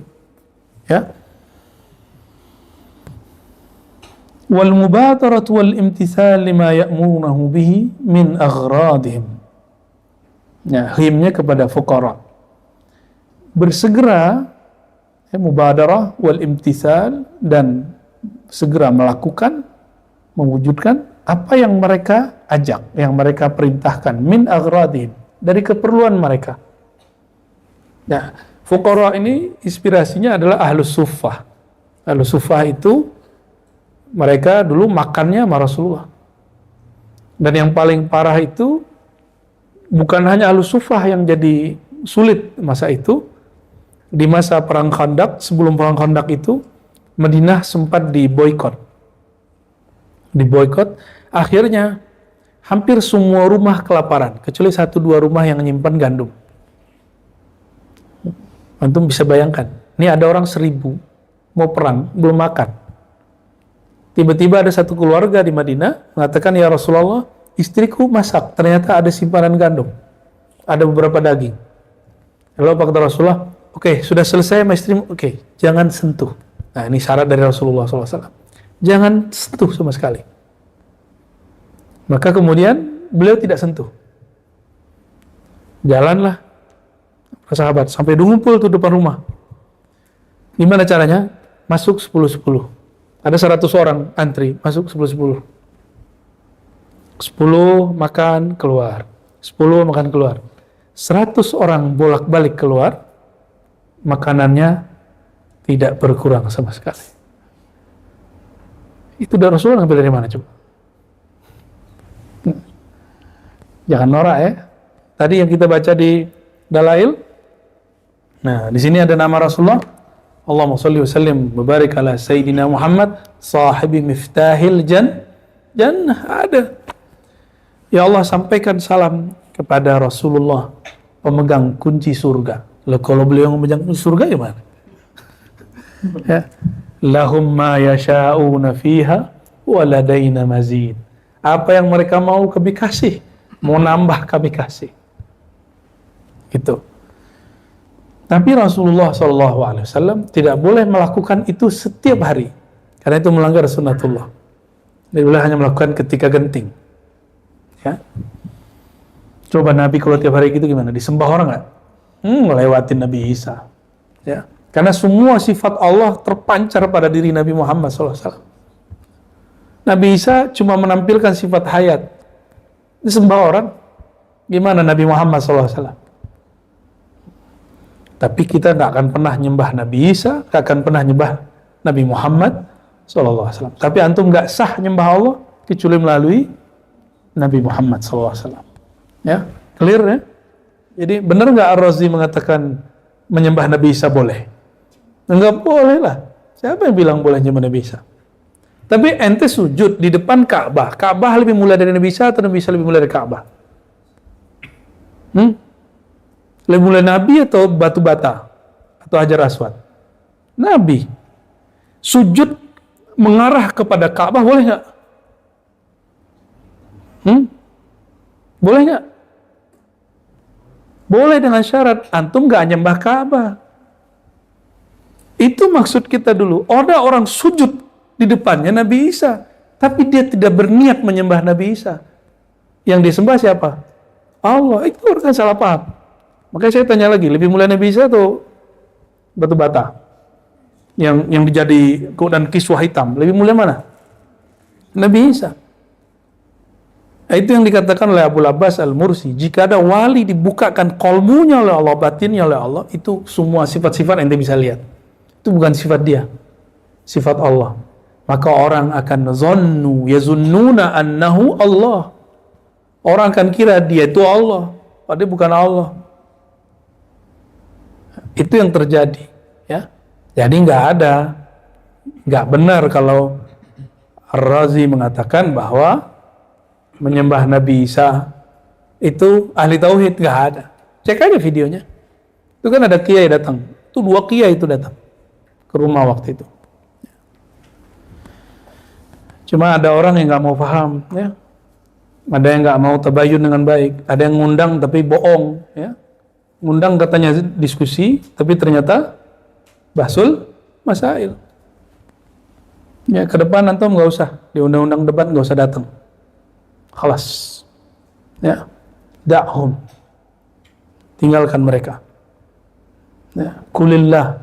Ya. Wal mubadaratu wal imtithal lima ya'murunahu bihi min aghradihim. Ya, himnya kepada fuqara. Bersegera mubadarah wal imtithal, dan segera melakukan, mewujudkan apa yang mereka ajak, yang mereka perintahkan, min aghradihim, dari keperluan mereka. Nah, fuqara ini inspirasinya adalah ahlus suffah. Ahlus suffah itu mereka dulu makannya sama Rasulullah. Dan yang paling parah itu bukan hanya ahlus suffah yang jadi sulit masa itu. Di masa perang Khandaq, sebelum perang Khandaq itu Madinah sempat diboikot. Akhirnya hampir semua rumah kelaparan, kecuali 1-2 rumah yang menyimpan gandum. Antum bisa bayangkan, ini ada orang 1000 mau perang, belum makan. Tiba-tiba ada satu keluarga di Madinah mengatakan, ya Rasulullah, istriku masak, ternyata ada simpanan gandum, ada beberapa daging. Lalu apa kata Rasulullah? Oke, sudah selesai sama istrimu, oke, jangan sentuh. Nah, ini syarat dari Rasulullah SAW. Jangan sentuh sama sekali. Maka kemudian beliau tidak sentuh. Jalanlah sahabat sampai ngumpul tuh depan rumah. Gimana caranya? Masuk 10-10. Ada 100 orang antri, masuk 10-10. 10 makan keluar. 10 makan keluar. 100 orang bolak-balik keluar, makanannya tidak berkurang sama sekali. Itu dari Rasulullah ngambil dari mana coba? Jangan norak ya. Tadi yang kita baca di Dalail. Nah, di sini ada nama Rasulullah. Allahumma shalli wa sallim mubarik ala Sayyidina Muhammad sahibi miftahil jannah. Ada. Ya Allah, sampaikan salam kepada Rasulullah, pemegang kunci surga. Loh, kalau beliau memegang kunci surga gimana? Ya. Lahum ma yasha'una fiha wa ladaina mazid. Apa yang mereka mau kami kasih, mau nambah kami kasih. Gitu. Tapi Rasulullah SAW tidak boleh melakukan itu setiap hari, karena itu melanggar sunnatullah. Dia boleh hanya melakukan ketika genting. Ya. Coba Nabi kalau tiap hari gitu gimana? Disembah orang nggak? Melewatin Nabi Isa. Ya. Karena semua sifat Allah terpancar pada diri Nabi Muhammad SAW. Nabi Isa cuma menampilkan sifat hayat. Disembah orang. Gimana Nabi Muhammad SAW? Tapi kita nggak akan pernah nyembah Nabi Isa, nggak akan pernah nyembah Nabi Muhammad SAW. Tapi antum nggak sah nyembah Allah kecuali melalui Nabi Muhammad SAW. Ya, clear ya? Jadi benar nggak Ar-Razi mengatakan menyembah Nabi Isa boleh? Nggak boleh lah. Siapa yang bilang boleh nyembah Nabi Isa? Tapi ente sujud di depan Ka'bah. Ka'bah lebih mulia dari Nabi Isa atau Nabi Isa lebih mulia dari Ka'bah? Lebih mulia Nabi atau batu bata? Atau Hajar Aswad? Nabi. Sujud mengarah kepada Ka'bah boleh nggak? Boleh nggak? Boleh dengan syarat antum nggak nyembah Ka'bah. Itu maksud kita dulu. Ada orang sujud di depannya Nabi Isa, tapi dia tidak berniat menyembah Nabi Isa. Yang disembah siapa? Allah. Itu orang salah paham. Makanya saya tanya lagi, lebih mulia Nabi Isa atau batu bata? Yang dijadi dan kiswah hitam, lebih mulia mana? Nabi Isa. Nah, itu yang dikatakan oleh Abu Abbas Al-Mursi, jika ada wali dibukakan kolmunya oleh Allah, batinnya oleh Allah, itu semua sifat-sifat ente bisa lihat. Itu bukan sifat dia, sifat Allah. Maka orang akan yazunnuna annahu Allah. Orang akan kira dia itu Allah, padahal bukan Allah. Itu yang terjadi, ya. Jadi nggak benar kalau Ar-Razi mengatakan bahwa menyembah Nabi Isa itu ahli tauhid. Nggak ada. Cek aja videonya. Itu kan ada kiai datang. Itu 2 kiai itu datang ke rumah waktu itu. Cuma ada orang yang nggak mau paham, ya. Ada yang nggak mau tabayun dengan baik. Ada yang ngundang tapi bohong, ya. Ngundang katanya diskusi, tapi ternyata bahsul masail. Ya, ke depan antum nggak usah di undang-undang debat, nggak usah datang. Khalas. Ya, da'hum. Tinggalkan mereka. Ya, kulillah.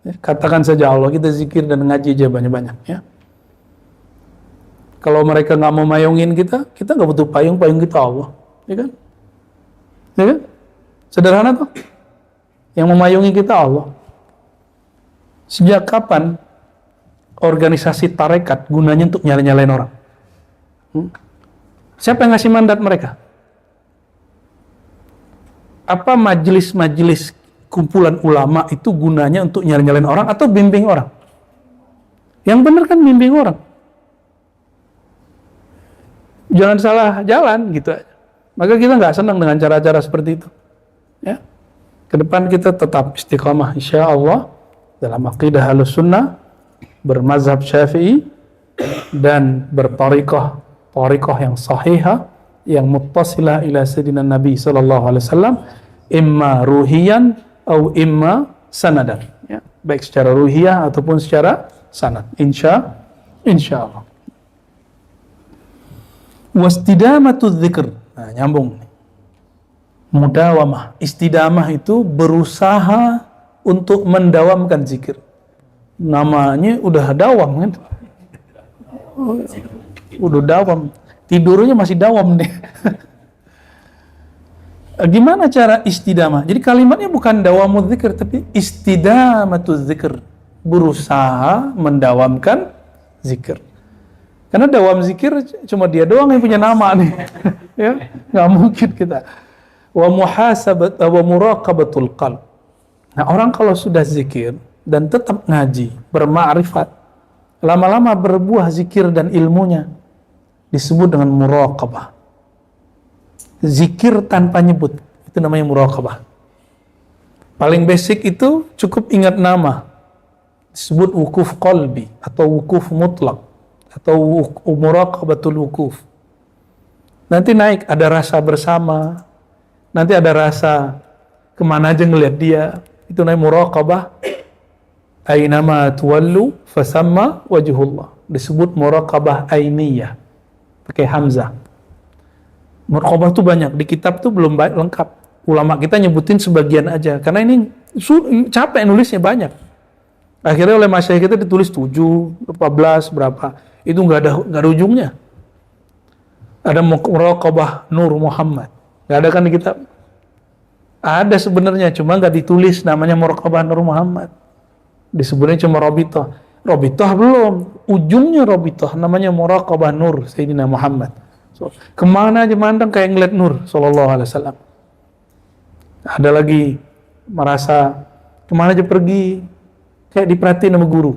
Ya, katakan saja Allah, kita zikir dan ngaji aja banyak-banyak. Ya. Kalau mereka nggak mau mayungin kita nggak butuh payung kita Allah. Ya kan? Ya kan? Sederhana tuh. Yang memayungi kita Allah. Sejak kapan organisasi tarekat gunanya untuk nyalain orang? Siapa yang ngasih mandat mereka? Apa majelis-majelis kumpulan ulama itu gunanya untuk nyalain orang atau bimbing orang? Yang benar kan bimbing orang. Jangan salah jalan gitu aja. Maka kita nggak senang dengan cara-cara seperti itu. Ya, ke depan kita tetap istiqamah insya Allah dalam aqidah Ahlussunnah, bermazhab Syafi'i dan bertariqah yang sahihah yang muttasilah ila sayyidina Nabi sallallahu alaihi wasallam, imma ruhiyan atau imma sanadan, ya, baik secara ruhiyah ataupun secara sanad, insya Allah. Wastidamatu dzikr. Nah, nyambung. Mudawamah. Istidamah itu berusaha untuk mendawamkan zikir. Namanya udah dawam kan? Udah dawam. Tidurnya masih dawam nih. Gimana cara istidamah? Jadi kalimatnya bukan dawamul zikir, tapi istidamatu zikir. Berusaha mendawamkan zikir. Karena dawam zikir cuma dia doang yang punya nama nih. Ya, nggak mungkin kita. Wa muhasabat wa muraqabatul qalb. Nah, orang kalau sudah zikir, dan tetap ngaji, berma'rifat, lama-lama berbuah zikir dan ilmunya, disebut dengan muraqabah. Zikir tanpa nyebut, itu namanya muraqabah. Paling basic itu cukup ingat nama, disebut wukuf qalbi atau wukuf mutlak atau muraqabatul wukuf. Nanti naik, ada rasa bersama, nanti ada rasa kemana aja ngelihat dia, itu namanya muraqabah. Ainama tuwallu fasamma wajhullah, disebut muraqabah ainiyah pakai hamzah. Muraqabah itu banyak, di kitab tuh belum lengkap, ulama kita nyebutin sebagian aja karena ini capek nulisnya banyak. Akhirnya oleh masyayikh kita ditulis 7, 14 berapa, itu nggak ada ujungnya. Ada muraqabah Nur Muhammad, nggak ada kan di kitab? Ada sebenarnya, cuma nggak ditulis namanya muraqabah Nur Muhammad. Disebutnya cuma Robitoh. Robitoh belum, ujungnya Robitoh, namanya muraqabah Nur Sayyidina Muhammad. So, kemana aja mandang kayak ngeliat Nur Sallallahu Alaihi Wasallam. Ada lagi merasa kemana aja pergi kayak diperhatiin sama guru.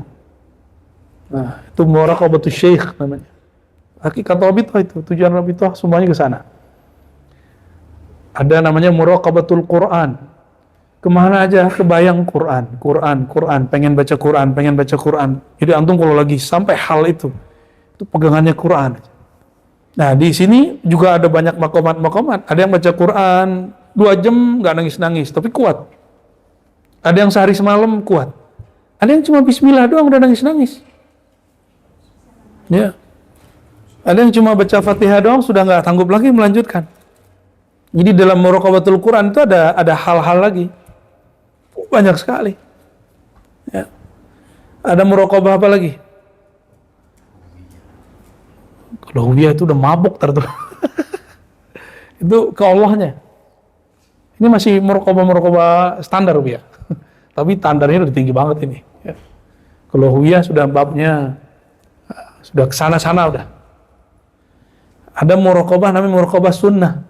Nah, itu muraqabatul syekh namanya. Hakikat Robitoh itu, tujuan Robitoh semuanya ke sana. Ada namanya muraqabatul Quran. Kemana aja kebayang Quran, pengen baca Quran. Jadi antum kalau lagi sampai hal itu pegangannya Quran. Nah di sini juga ada banyak makomat. Ada yang baca Quran 2 jam nggak nangis, tapi kuat. Ada yang sehari semalam kuat. Ada yang cuma Bismillah doang udah nangis. Ya. Ada yang cuma baca Fatihah doang sudah nggak sanggup lagi melanjutkan. Jadi dalam muraqabatul Quran itu ada hal-hal lagi. Banyak sekali. Ya. Ada muraqabah apa lagi? Kalau Hubiyah itu udah mabuk tuh. Itu ke Allahnya. Ini masih muraqabah standar Hubiyah. Tapi standarnya udah tinggi banget ini. Ya. Kalau Hubiyah sudah babnya sudah kesana-sana udah. Ada muraqabah namanya muraqabah sunnah.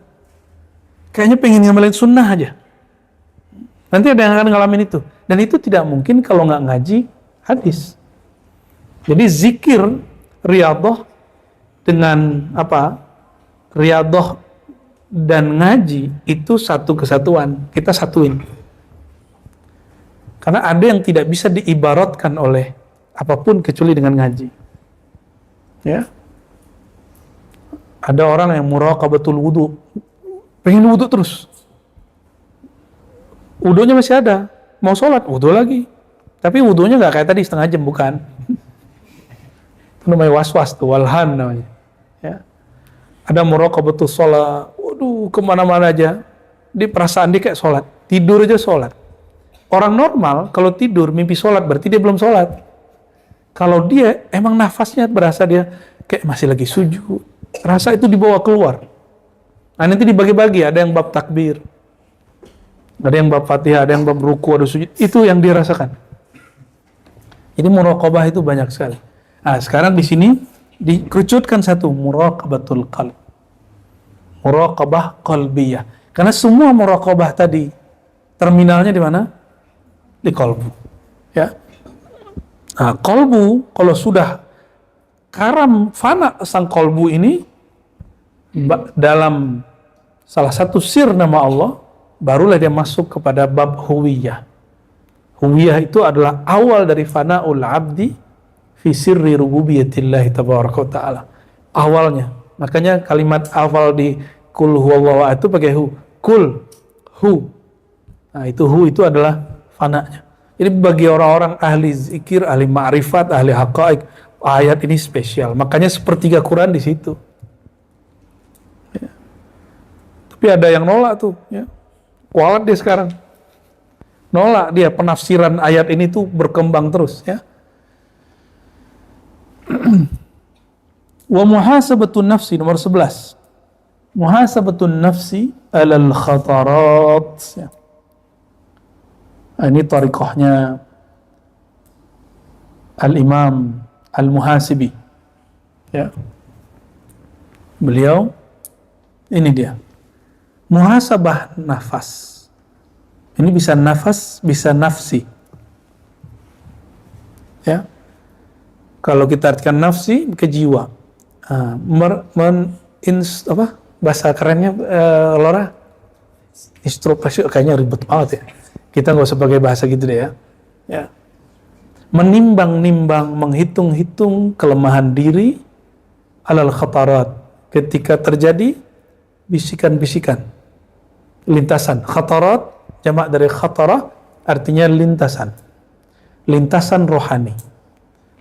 Kayaknya pengen ngamalin sunnah aja. Nanti ada yang akan ngalamin itu. Dan itu tidak mungkin kalau nggak ngaji hadis. Jadi zikir riyadhah dengan apa? Riyadhah dan ngaji itu satu kesatuan. Kita satuin. Karena ada yang tidak bisa diibaratkan oleh apapun kecuali dengan ngaji. Ya. Ada orang yang muraqabatul wudu. Pengen wudu terus. Wudunya masih ada, mau sholat, wudu lagi. Tapi wudunya nggak kayak tadi setengah jam, bukan. Itu namanya was-was tuh, walhan namanya. Ya. Ada muraqabatul sholat, waduh kemana-mana aja. Di perasaan dia kayak sholat, tidur aja sholat. Orang normal kalau tidur mimpi sholat berarti dia belum sholat. Kalau dia emang nafasnya berasa dia kayak masih lagi sujud, rasa itu dibawa keluar. Nah nanti dibagi-bagi, ada yang bab takbir. Ada yang bab Fatihah, ada yang bab ruku, ada sujud. Itu yang dirasakan. Jadi muraqabah itu banyak sekali. Nah, sekarang di sini dikerucutkan satu, muraqabatul qalb. Muraqabah qalbiyah. Karena semua muraqabah tadi terminalnya di mana? Di qalbu. Ya. Nah, qalbu kalau sudah karam fana sang qalbu ini dalam salah satu sir nama Allah, barulah dia masuk kepada bab huwiyah. Huwiyah itu adalah awal dari fana'ul abdi fi sirri rububiyatillah tabaraka wa ta'ala. Awalnya. Makanya kalimat awal di kul huwallahu itu pakai hu. Kul, hu. Nah itu hu itu adalah fana'nya. Jadi bagi orang-orang ahli zikir, ahli ma'rifat, ahli haqa'iq, ayat ini spesial. Makanya sepertiga Quran di situ. Ya. Tapi ada yang nolak tuh, ya. Kualat dia sekarang. Nolak dia, penafsiran ayat ini tuh berkembang terus, ya. Wa muhasabatun nafsi nomor 11. Muhasabatun nafsi alal khatarat. Ya. Ini tariqahnya Al-Imam Al-Muhasibi. Ya. Beliau ini dia. Muhasabah nafas. Ini bisa nafas, bisa nafsi. Ya. Kalau kita artikan nafsi ke jiwa. Bahasa kerennya Lora? Introspeksi kayaknya ribet banget ya. Kita nggak usah pakai bahasa gitu deh ya. Ya. Menimbang-nimbang, menghitung-hitung kelemahan diri alal khatarat ketika terjadi bisikan-bisikan, lintasan. Khatarat jamak dari khatarah artinya lintasan, lintasan rohani,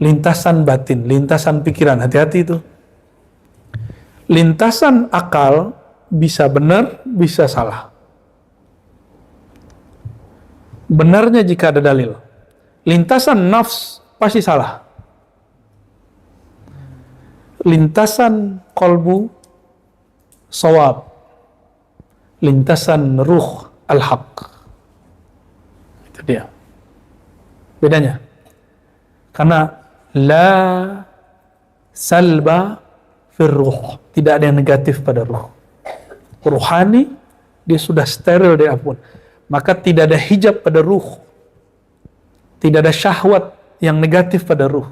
lintasan batin, lintasan pikiran. Hati-hati itu. Lintasan akal bisa benar, bisa salah. Benarnya jika ada dalil. Lintasan nafs pasti salah. Lintasan kolbu sawab. Lintasan ruh al-haq. Itu dia. Bedanya. Karena la salba fir ruh. Tidak ada yang negatif pada ruh. Ruhani dia sudah steril dari apapun. Maka tidak ada hijab pada ruh. Tidak ada syahwat yang negatif pada ruh.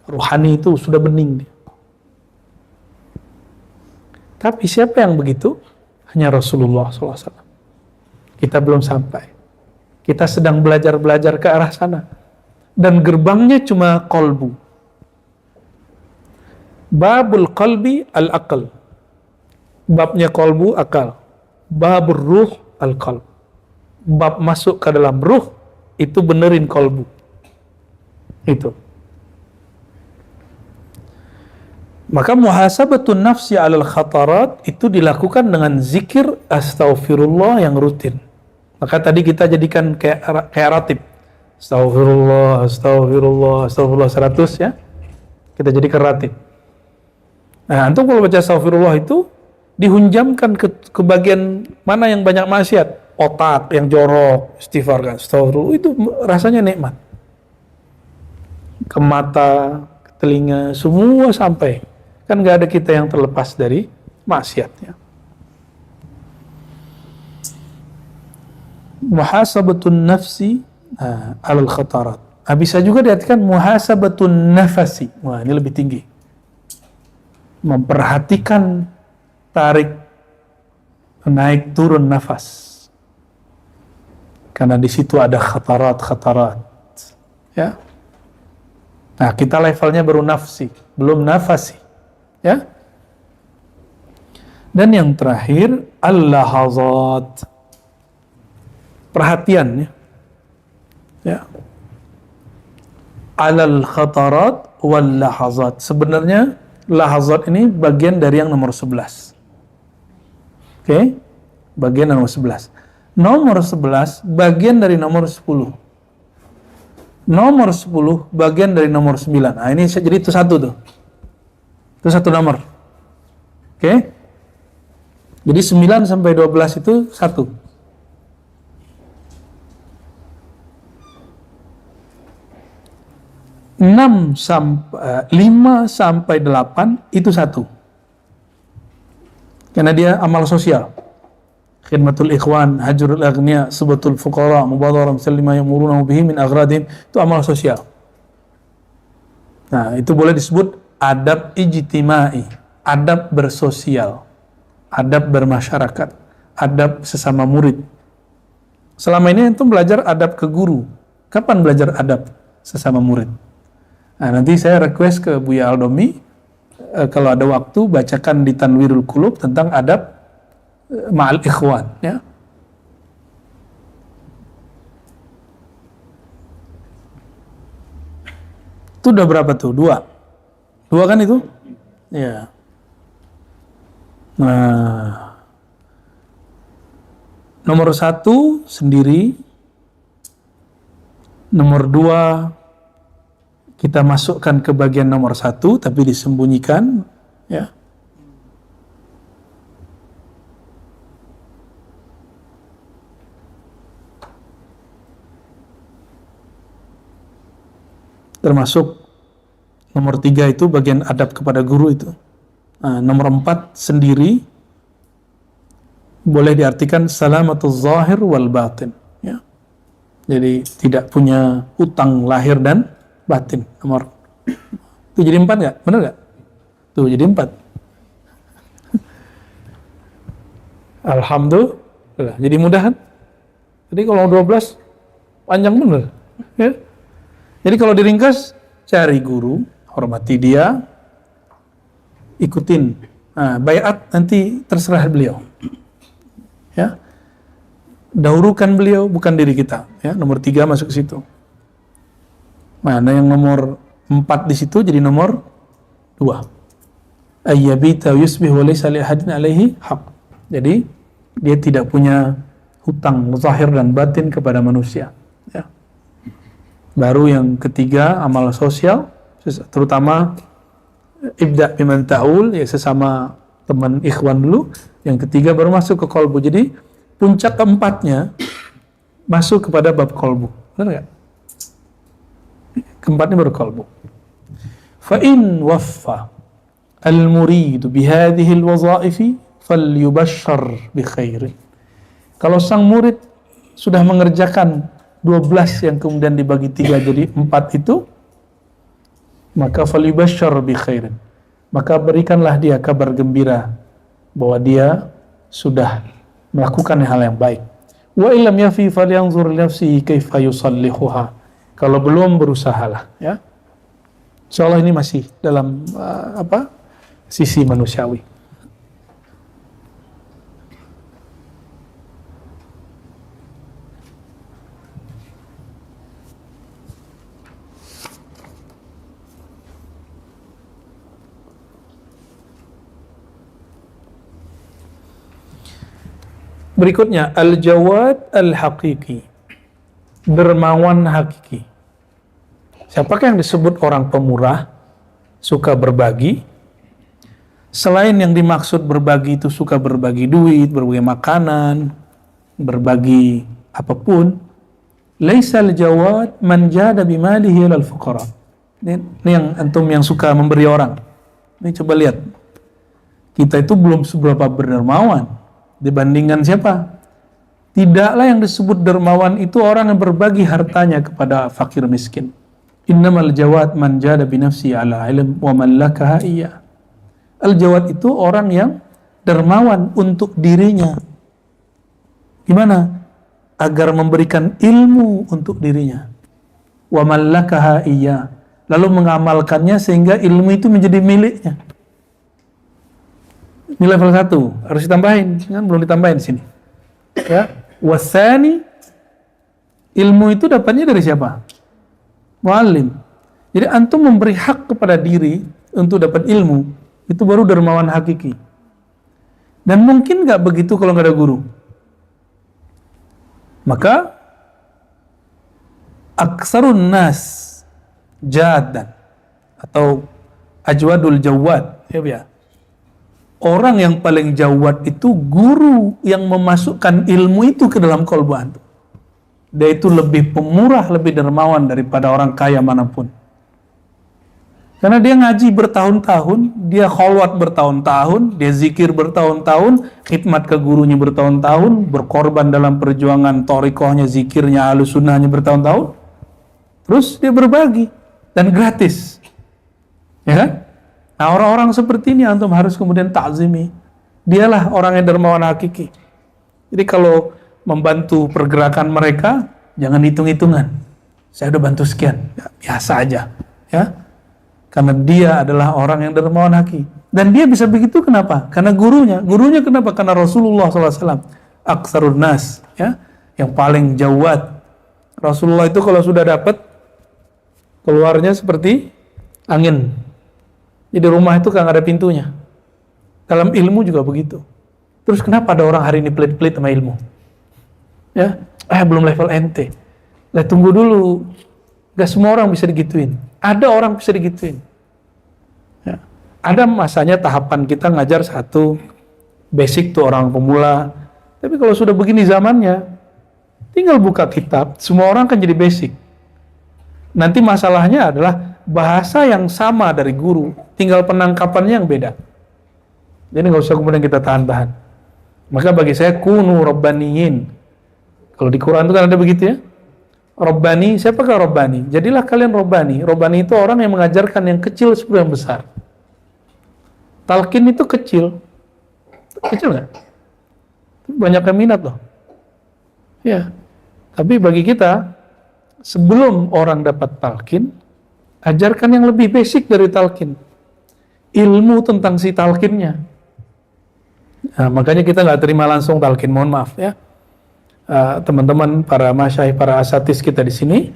Ruhani itu sudah bening. Tapi siapa yang begitu? Hanya Rasulullah SAW. Kita belum sampai. Kita sedang belajar-belajar ke arah sana. Dan gerbangnya cuma kolbu. Babul qalbi al-aql. Babnya kolbu, akal. Babur ruh al-qalb. Bab masuk ke dalam ruh, itu benerin kolbu. Itu. Maka muhasabatun nafsi alal khatarat itu dilakukan dengan zikir astaghfirullah yang rutin. Maka tadi kita jadikan kayak ratib. Astaghfirullah, astaghfirullah, astaghfirullah 100 ya. Kita jadikan ratib. Nah, antum kalau baca astaghfirullah itu dihunjamkan ke bagian mana yang banyak maksiat. Otak yang jorok, istighfar kan, astaghfirullah, itu rasanya nikmat. Ke mata, ke telinga, semua sampai. Kan gak ada kita yang terlepas dari maksiatnya. Muhasabatun nafsi alal khatarat. Bisa juga diartikan muhasabatun nafasi. Wah, ini lebih tinggi. Memperhatikan tarik, naik turun nafas. Karena di situ ada khatarat. Ya. Nah, kita levelnya baru nafsi, belum nafasi. Ya. Dan yang terakhir al-lahazat. Perhatian ya. Ya. Alal khatarat wal lahazat. Sebenarnya lahazat ini bagian dari yang nomor 11. Oke? Bagian nomor 11. Nomor 11 bagian dari nomor 10. Nomor 10 bagian dari nomor 9. Nah, ini jadi itu satu tuh. Itu satu nomor. Oke? Jadi 9 sampai 12 itu satu. 5 sampai 8 itu satu. Karena dia amal sosial. Khidmatul ikhwan, hajrul aghnia, subatul fuqara, mubadharah lima yamuruna bihi min aghradihim, itu amal sosial. Nah, itu boleh disebut adab ijtimai, adab bersosial, adab bermasyarakat, adab sesama murid. Selama ini itu belajar adab ke guru. Kapan belajar adab sesama murid? Nah, nanti saya request ke Buya Aldomi, kalau ada waktu bacakan di Tanwirul Qulub tentang adab ma'al ikhwan ya. Itu udah berapa tuh? 2 kan itu? Ya. Nah, nomor 1 sendiri, nomor 2 kita masukkan ke bagian nomor 1 tapi disembunyikan ya. Termasuk nomor 3 itu bagian adab kepada guru itu. Nah, nomor 4 sendiri boleh diartikan salamatuz zahir wal batin ya. Jadi tidak punya utang lahir dan batin nomor. Tuh jadi 4 nggak? Bener nggak? Tuh jadi 4. Alhamdulillah. Jadi mudah kan? Jadi kalau 12 panjang bener. Ya. Jadi kalau diringkas, cari guru, hormati dia, ikutin. Nah, baiat nanti terserah beliau. Ya. Dahulukan beliau, bukan diri kita. Ya, nomor 3 masuk ke situ. Mana yang nomor 4 di situ jadi nomor 2. Ayyabita yusbihu laysa li ahadin alaihi haq. Jadi dia tidak punya hutang zahir dan batin kepada manusia. Ya. Baru yang ketiga amal sosial, terutama ibda biman ta'ul, ya sesama teman ikhwan dulu. Yang ketiga baru masuk ke kolbu. Jadi puncak keempatnya masuk kepada bab kolbu. Benar nggak? Keempatnya baru kolbu. Fa in waffa al-muridu bihadhihi al-wazaifi falyubashshar bi khairin. Kalau sang murid sudah mengerjakan 12 yang kemudian dibagi 3 jadi 4 itu, maka falyubashshar bi khairin. Maka berikanlah dia kabar gembira bahwa dia sudah melakukan hal yang baik. Wa illam yafi falyanzur li nafsihi kaifa yusallihuha. Kalau belum berusahalah, ya. Insyaallah ini masih dalam sisi manusiawi. Berikutnya al-jawad al-haqiqi, dermawan hakiki. Siapakah yang disebut orang pemurah, suka berbagi? Selain yang dimaksud berbagi itu suka berbagi duit, berbagi makanan, berbagi apapun, laisal jawad man jada bimalihi lal fuqara. Ini yang antum yang suka memberi orang. Ini coba lihat. Kita itu belum seberapa berdermawan dibandingkan siapa? Tidaklah yang disebut dermawan itu orang yang berbagi hartanya kepada fakir miskin. Innamal jawad man jada binafsi ala ilm wa man lakaha iya. Al-jawad itu orang yang dermawan untuk dirinya. Gimana? Agar memberikan ilmu untuk dirinya. Wa man lakaha iya. Lalu mengamalkannya sehingga ilmu itu menjadi miliknya. Ini level 1, harus ditambahin, kan belum ditambahin di sini. Ya, wasani, ilmu itu dapatnya dari siapa? Muallim. Jadi antum memberi hak kepada diri untuk dapat ilmu, itu baru dermawan hakiki. Dan mungkin nggak begitu kalau nggak ada guru. Maka aksarun nas jadan atau ajwadul jawad, ya. Orang yang paling jawad itu guru yang memasukkan ilmu itu ke dalam qalbu antum. Dia itu lebih pemurah, lebih dermawan daripada orang kaya manapun. Karena dia ngaji bertahun-tahun, dia kholwat bertahun-tahun, dia zikir bertahun-tahun, khidmat ke gurunya bertahun-tahun, berkorban dalam perjuangan thariqahnya, zikirnya, ahlus sunnahnya bertahun-tahun. Terus dia berbagi dan gratis. Ya kan? Nah, orang-orang seperti ini antum harus kemudian ta'zimi. Dialah orang yang dermawan hakiki. Jadi kalau membantu pergerakan mereka, jangan hitung-hitungan. Saya udah bantu sekian, ya, biasa aja, ya. Karena dia adalah orang yang dermawan hakiki. Dan dia bisa begitu kenapa? Karena gurunya kenapa? Karena Rasulullah SAW, aksarun nas, ya, yang paling jawad. Rasulullah itu kalau sudah dapat, keluarnya seperti angin. Jadi rumah itu kan ada pintunya. Dalam ilmu juga begitu. Terus kenapa ada orang hari ini pelit-pelit sama ilmu? Ya, belum level ente. Lah tunggu dulu. Gak semua orang bisa digituin. Ada orang bisa digituin. Ya. Ada masanya tahapan kita ngajar satu basic tuh orang pemula. Tapi kalau sudah begini zamannya, tinggal buka kitab, semua orang kan jadi basic. Nanti masalahnya adalah bahasa yang sama dari guru, tinggal penangkapannya yang beda. Jadi nggak usah kemudian kita tahan-tahan. Maka bagi saya kunu rabbaniyin. Kalau di Quran itu kan ada begitu ya. Robbani, siapakah Robbani? Jadilah kalian Robbani. Robbani itu orang yang mengajarkan yang kecil seperti yang besar. Talqin itu kecil. Kecil nggak? Banyak yang minat loh. Ya. Tapi bagi kita, sebelum orang dapat talqin, ajarkan yang lebih basic dari talqin. Ilmu tentang si talqinnya. Nah, makanya kita nggak terima langsung talqin, mohon maaf ya. Teman-teman, para masyayikh, para asatis kita di sini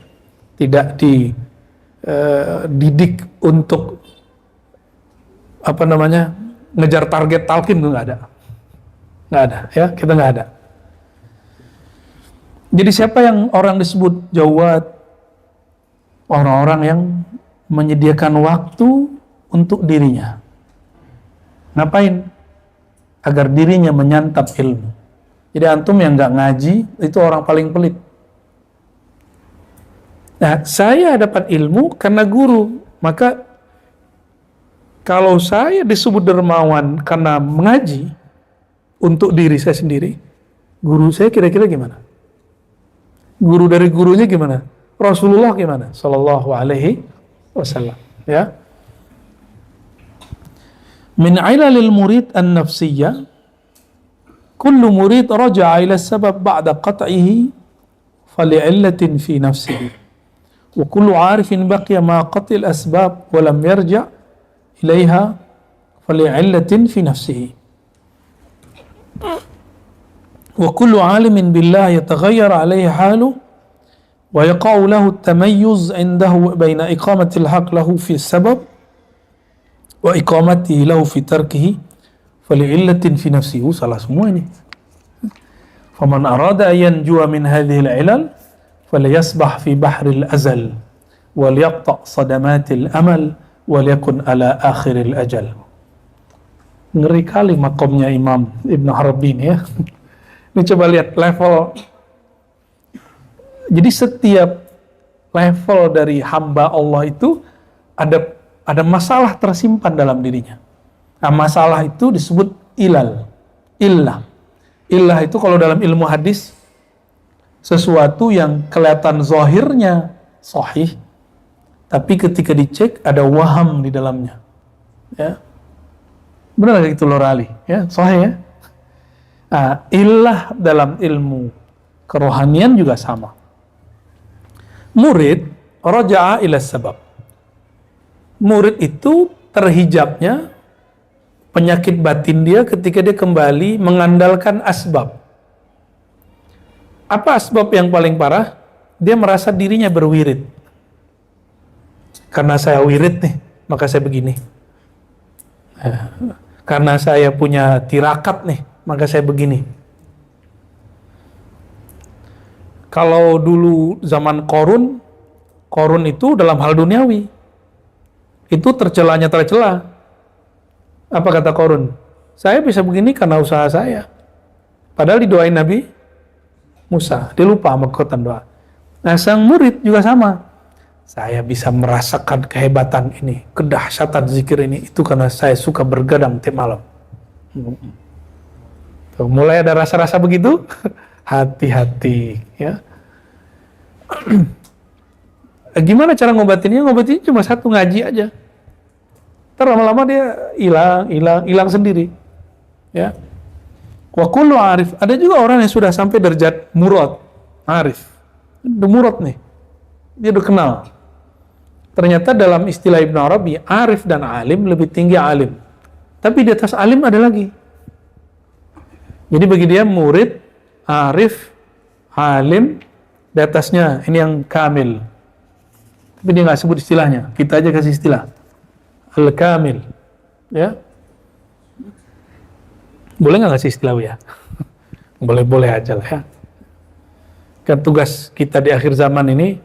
tidak dididik untuk ngejar target talqin, itu nggak ada ya, kita nggak ada. Jadi siapa yang orang disebut jawad? Orang-orang yang menyediakan waktu untuk dirinya. Ngapain? Agar dirinya menyantap ilmu. Jadi antum yang nggak ngaji itu orang paling pelit. Nah, saya dapat ilmu karena guru. Maka kalau saya disebut dermawan karena mengaji untuk diri saya sendiri, guru saya kira-kira gimana? Guru dari gurunya gimana? Rasulullah gimana? Sallallahu alaihi wasallam. Ya. Min ilalil murid an-nafsiyah, kullu murid raja'a ila sabab ba'da qat'ihi fali'illatin fi nafsihi wa kullu 'arifin baqiya ma qat'il asbab wa lam yarja' ilaiha fali'illatin fi nafsihi wa kullu 'alimin billah yataghayyar 'alayhi haluhu wa yaqa'u lahu at-tamayyuz 'indahu bayna iqamati al-haqq lahu fi sabab wa iqamatihi lahu fi tarkihi fali'illatin fi nafsihi. Salah semua ini. Faman arada yanjuwa min hadhihi al-'ilal falyasbah fi bahril azal wal yaqta' sadamatil amal wal yakun ala akhiril ajal. Ngeri kali makomnya Imam Ibn Arabi ini ya. Ini coba lihat level. Jadi setiap level dari hamba Allah itu ada masalah tersimpan dalam dirinya. Nah, masalah itu disebut illah. Illah itu kalau dalam ilmu hadis sesuatu yang kelihatan zahirnya sahih, tapi ketika dicek ada waham di dalamnya. Ya. Benar itu Lor Ali? Ya, sahih ya. Nah, illah dalam ilmu kerohanian juga sama. Murid raja'a ila sabab. Murid itu terhijabnya penyakit batin dia ketika dia kembali mengandalkan asbab. Apa asbab yang paling parah? Dia merasa dirinya berwirid. Karena saya wirid nih, maka saya begini. Karena saya punya tirakat nih, maka saya begini. Kalau dulu zaman Korun itu dalam hal duniawi, itu tercelanya tercela. Apa kata Korun? Saya bisa begini karena usaha saya. Padahal didoain Nabi Musa, dia lupa sama kekuatan doa. Nah, sang murid juga sama. Saya bisa merasakan kehebatan ini, kedahsyatan zikir ini, itu karena saya suka bergadang tiap malam. Tuh, mulai ada rasa-rasa begitu, hati-hati ya. Gimana cara ngobatinnya? Ngobatinnya cuma satu, ngaji aja. Ntar lama-lama dia hilang sendiri. Ya. Wa kullu arif. Ada juga orang yang sudah sampai derajat murad, arif. Udah murad nih. Dia udah kenal. Ternyata dalam istilah Ibn Arabi, arif dan alim lebih tinggi alim. Tapi di atas alim ada lagi. Jadi bagi dia murid, arif, alim, di atasnya ini yang kamil. Tapi dia nggak sebut istilahnya. Kita aja kasih istilah. Al-Kamil, ya. Boleh nggak ngasih istilah ya? Boleh aja lah ya. Kan tugas kita di akhir zaman ini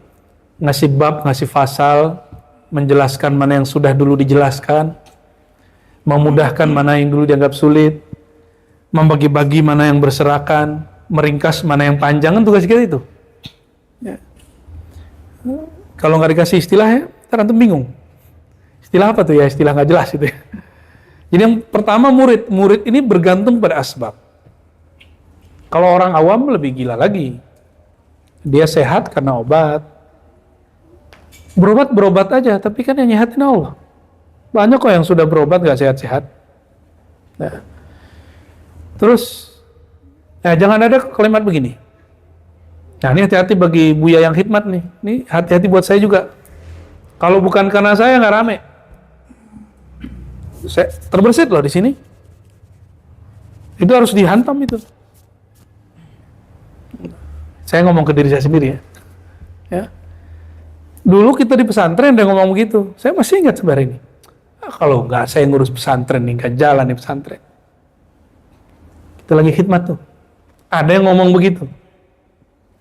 ngasih bab, ngasih fasal, menjelaskan mana yang sudah dulu dijelaskan, memudahkan mana yang dulu dianggap sulit, membagi-bagi mana yang berserakan, meringkas mana yang panjang, kan tugas kita itu. Ya. Kalau nggak dikasih istilahnya, ntar antum bingung. Istilah apa tuh ya? Istilah nggak jelas itu ya. Jadi yang pertama murid ini bergantung pada asbab. Kalau orang awam lebih gila lagi. Dia sehat karena obat. Berobat aja, tapi kan yang nyehatin Allah. Banyak kok yang sudah berobat gak sehat-sehat. Nah. Terus, jangan ada kalimat begini. Nah, ini hati-hati bagi Buya yang khidmat nih. Ini hati-hati buat saya juga. Kalau bukan karena saya nggak rame. Saya terbersit loh di sini. Itu harus dihantam itu. Saya ngomong ke diri saya sendiri ya. Ya. Dulu kita di pesantren udah ngomong begitu. Saya masih ingat sebenarnya ini. Kalau nggak saya ngurus pesantren nih, nggak jalan di pesantren. Kita lagi khidmat tuh. Ada yang ngomong begitu.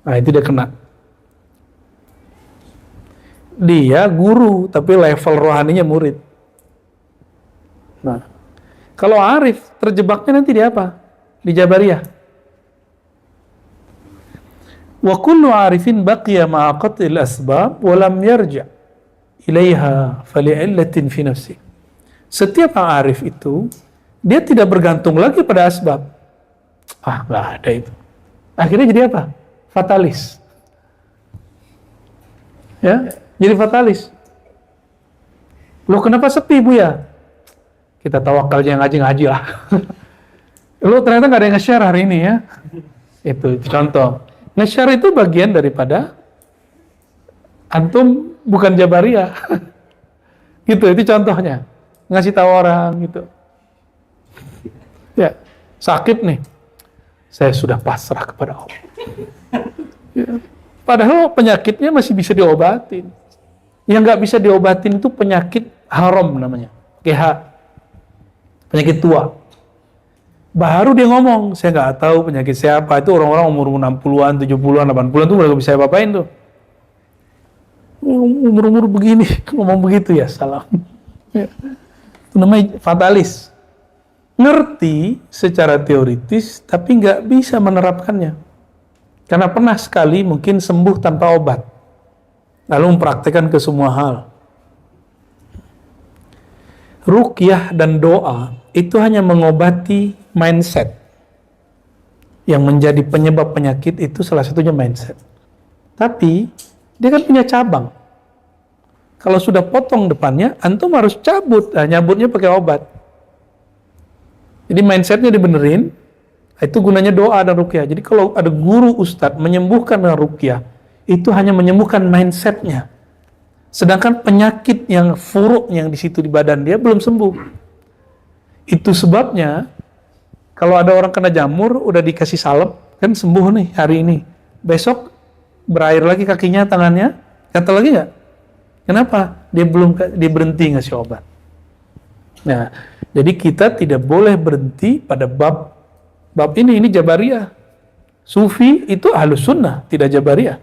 Nah, itu dia kena. Dia guru, tapi level rohaninya murid. Nah, kalau Arif, terjebaknya nanti di apa? Di Jabariyah. Wa kullu arifin baqiya ma'a qat'il asbab wa lam yarja' ilaiha fali'illatin fi nafsi. Setiap Arif itu, dia tidak bergantung lagi pada asbab. Nggak ada itu. Akhirnya jadi apa? Fatalis. Ya, jadi fatalis. Loh, kenapa sepi, Buya? Kita tawakal yang ngaji-ngaji lah. Loh, ternyata nggak ada yang nge-share hari ini ya. Itu contoh. Nge-share itu bagian daripada antum bukan Jabariyah. Gitu, itu contohnya. Ngasih tahu orang gitu. Ya, sakit nih. Saya sudah pasrah kepada Allah. Ya. Padahal penyakitnya masih bisa diobatin. Yang nggak bisa diobatin itu penyakit haram namanya. GH. Penyakit tua. Baru dia ngomong, saya nggak tahu penyakit siapa. Itu orang-orang umur 60-an, 70-an, 80-an tuh udah bisa apain tuh. Umur-umur begini, ngomong begitu ya, salam. Ya. Itu namanya fatalis. Ngerti secara teoritis, tapi nggak bisa menerapkannya. Karena pernah sekali mungkin sembuh tanpa obat. Lalu mempraktikkan ke semua hal. Ruqyah dan doa itu hanya mengobati mindset. Yang menjadi penyebab penyakit itu salah satunya mindset. Tapi dia kan punya cabang. Kalau sudah potong depannya, antum harus cabut. Nah, nyabutnya pakai obat. Jadi mindsetnya dibenerin. Itu gunanya doa dan ruqyah. Jadi kalau ada guru ustadz menyembuhkan dengan ruqyah, itu hanya menyembuhkan mindsetnya. Sedangkan penyakit yang furuk yang di situ di badan dia belum sembuh. Itu sebabnya kalau ada orang kena jamur, udah dikasih salep, kan sembuh nih hari ini. Besok berair lagi kakinya, tangannya, gatal lagi nggak? Kenapa? Dia berhenti ngasih obat. Nah, jadi kita tidak boleh berhenti pada bab ini Jabariyah. Sufi itu Ahlus Sunnah, tidak Jabariyah.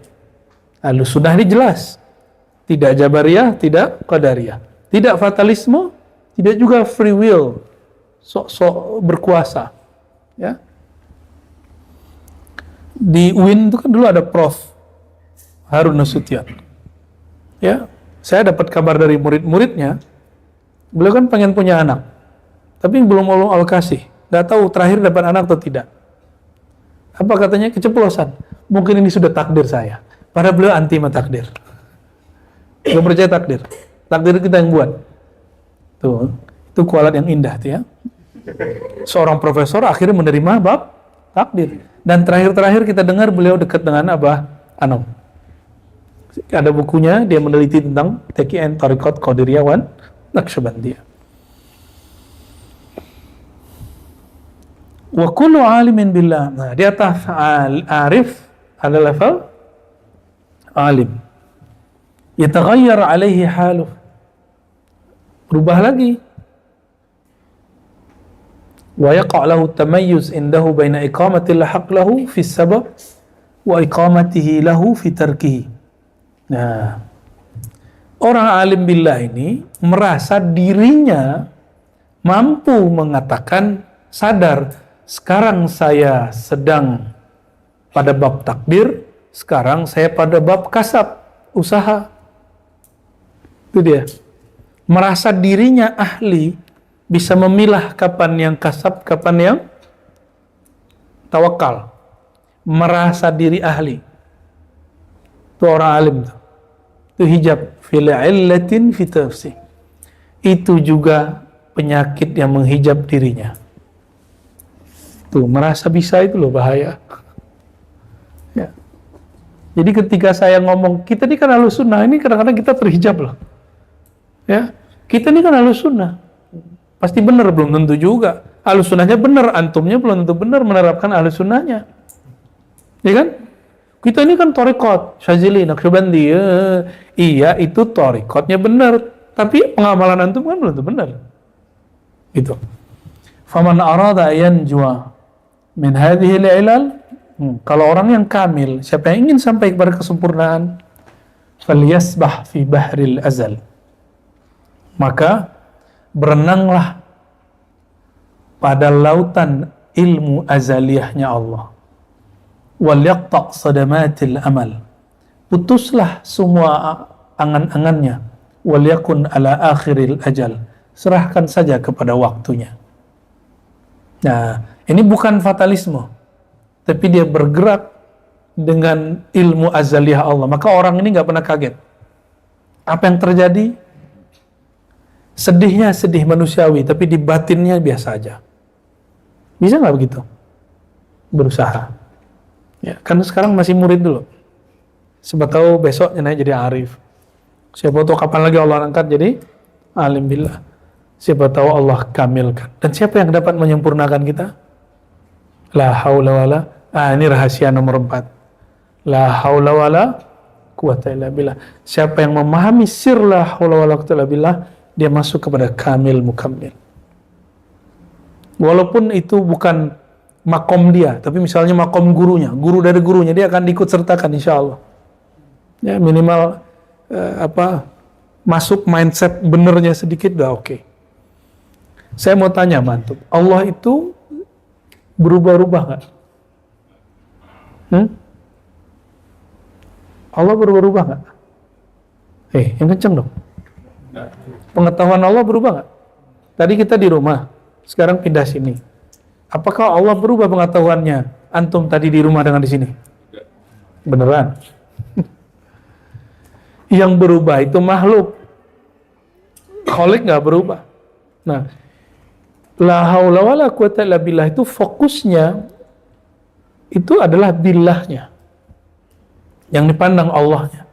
Ahlus Sunnah ini jelas. Tidak Jabariyah, tidak Qadariyah. Tidak fatalisme, tidak juga free will. Sok-sok berkuasa. Ya. Di UIN itu kan dulu ada Prof. Harun Nasution. Ya, saya dapat kabar dari murid-muridnya. Beliau kan pengen punya anak. Tapi belum mau alokasi. Nggak tahu terakhir dapat anak atau tidak. Apa katanya? Keceplosan. Mungkin ini sudah takdir saya. Padahal beliau anti sama takdir. Gak percaya takdir. Takdir kita yang buat. Tuh, itu kualat yang indah tuh ya. Seorang profesor akhirnya menerima bab takdir. Dan terakhir-terakhir kita dengar beliau dekat dengan Abah Anom. Ada bukunya, dia meneliti tentang TKN Tariqat Qadiriyah wan Naqsyabandiyah. Wa kullu alimin billah. Nah, di atas arif ada level alim. Yataghayyar alaihi haluh. Berubah lagi. Wa yaqa' lahu tamayyuz indahu baina iqamati al-haqq lahu fi sabab wa iqamatihi lahu fi tarkihi. Nah, orang alim billah ini merasa dirinya mampu mengatakan sadar, sekarang saya sedang pada bab takdir, sekarang saya pada bab kasab, usaha. Itu dia. Merasa dirinya ahli, bisa memilah kapan yang kasab, kapan yang tawakal. Merasa diri ahli. Itu orang alim tuh. Itu hijab. Fil illatin fi tafsir. Itu juga penyakit yang menghijab dirinya. Tuh, merasa bisa itu loh bahaya. Ya. Jadi ketika saya ngomong, kita ini kan Ahlus Sunnah, ini kadang-kadang kita terhijab loh. Ya, kita ini kan Ahlus Sunnah. Pasti benar, belum tentu juga. Ahlus Sunnahnya benar, antumnya belum tentu benar menerapkan Ahlus Sunnahnya. Ya kan? Kita ini kan thariqat, Syazili, Naqsyabandi. Iya, itu thariqatnya benar, tapi pengamalan antum kan belum tentu benar. Gitu. Faman arada yanjua min hadhihi al-ilal, kalau orang yang kamil, siapa yang ingin sampai kepada kesempurnaan, falyasbah fi bahril azal, maka berenanglah pada lautan ilmu azaliyahnya Allah. Wal yaqta' sadamatil amal, putuslah semua angan-angannya. Wal yakun ala akhiril ajal, serahkan saja kepada waktunya. Nah, ini bukan fatalisme, tapi dia bergerak dengan ilmu azaliyah Allah. Maka orang ini nggak pernah kaget. Apa yang terjadi? Sedihnya sedih manusiawi, tapi di batinnya biasa aja. Bisa nggak begitu? Berusaha. Ya, kan sekarang masih murid dulu. Siapa tahu besoknya naik jadi arif. Siapa tahu kapan lagi Allah angkat jadi alim billah. Siapa tahu Allah kamilkan. Dan siapa yang dapat menyempurnakan kita? La haula wala. Ini rahasia nomor 4. La haula wala quwata illa billah. Siapa yang memahami sir la haula wala quwata illa billah, dia masuk kepada kamil mukammil. Walaupun itu bukan makom dia, tapi misalnya makom gurunya, guru dari gurunya, dia akan ikut sertakan insya Allah. Ya, minimal masuk mindset benernya sedikit udah oke. Saya mau tanya mantu, Allah itu berubah-ubah nggak? Allah berubah-ubah nggak? Yang kenceng dong. Pengetahuan Allah berubah nggak? Tadi kita di rumah, sekarang pindah sini. Apakah Allah berubah pengetahuannya? Antum tadi di rumah dengan di sini? Beneran? Yang berubah itu makhluk. Khalik nggak berubah. Nah, la haula wala quwata illa billah itu fokusnya itu adalah billahnya. Yang dipandang Allahnya.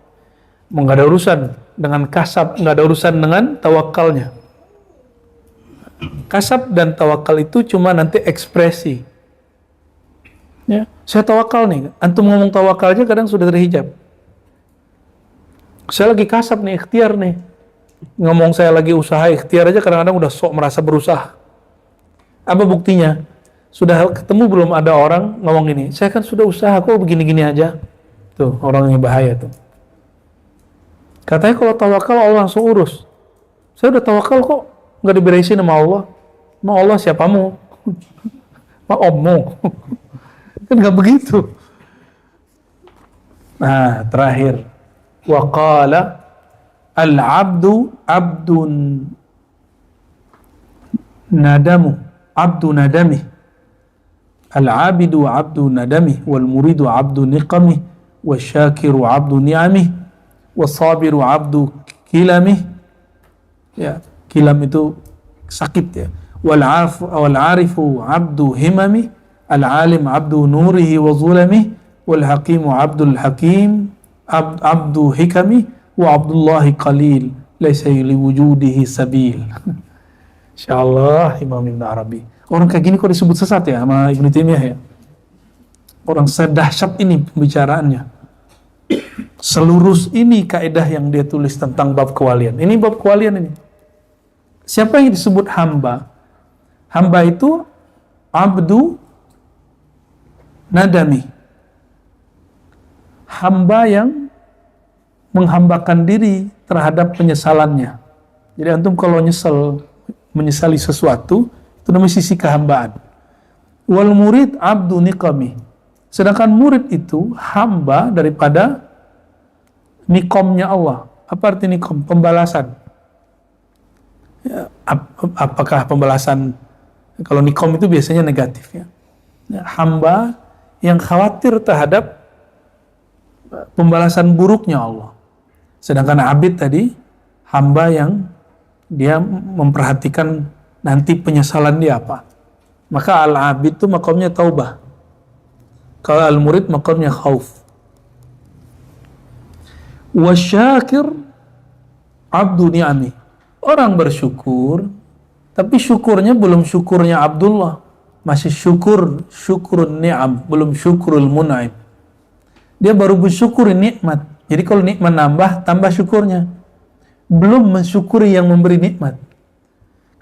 Nggak ada urusan dengan kasab, nggak ada urusan dengan tawakalnya. Kasab dan tawakal itu cuma nanti ekspresi. Ya, saya tawakal nih. Antum ngomong tawakal aja kadang sudah terhijab. Saya lagi kasab nih, ikhtiar nih. Ngomong saya lagi usaha, ikhtiar aja kadang-kadang udah sok merasa berusaha. Apa buktinya? Sudah ketemu belum ada orang ngomong gini, saya kan sudah usaha kok begini-gini aja. Tuh, orang yang bahaya tuh. Katanya kalau tawakal Allah langsung urus. Saya udah tawakal kok, nggak diberesin sama Allah. Mau Allah siapamu? Mau ommu? Kan nggak begitu. Nah, terakhir. Wa qala al-abdu abdun nadamu, abdu nadami. Al-abidu abdu nadami, wal muridu abdu niqami, wa syakiru abdu ni'ami, wa sabiru abdu kilami. Ya, kilam itu sakit ya. Wal arifu abdu himami, al alim abdu nurihi wa zulami, wal hakimu abdul hakim, abdu hikami, wa abdullahi qalil laysa li wujudihi sabil. Insyaallah Imam Ibn Arabi. Orang kayak gini kok disebut sesat ya sama Ibnu Taimiyah ya? Orang sedahsyat ini pembicaraannya. Selurus ini kaidah yang dia tulis tentang bab kewalian. Ini bab kewalian ini. Siapa yang disebut hamba? Hamba itu abdu nadami. Hamba yang menghambakan diri terhadap penyesalannya. Jadi antum kalau menyesali sesuatu, itu namanya sisi kehambaan. Wal murid abdu niqami. Sedangkan murid itu hamba daripada nikomnya Allah. Apa arti nikom? Pembalasan. Ya, apakah pembalasan? Kalau nikom itu biasanya negatif ya. Ya, hamba yang khawatir terhadap pembalasan buruknya Allah. Sedangkan abid tadi hamba yang dia memperhatikan nanti penyesalan dia apa. Maka al-abid itu makamnya taubah. Kalau al-murid makamnya khauf. Wasyakir abdu ni'ami. Orang bersyukur, tapi syukurnya belum syukurnya Abdullah. Masih syukurun ni'am, belum syukurul mun'im. Dia baru bersyukur nikmat. Jadi kalau nikmat nambah, tambah syukurnya. Belum mensyukuri yang memberi nikmat.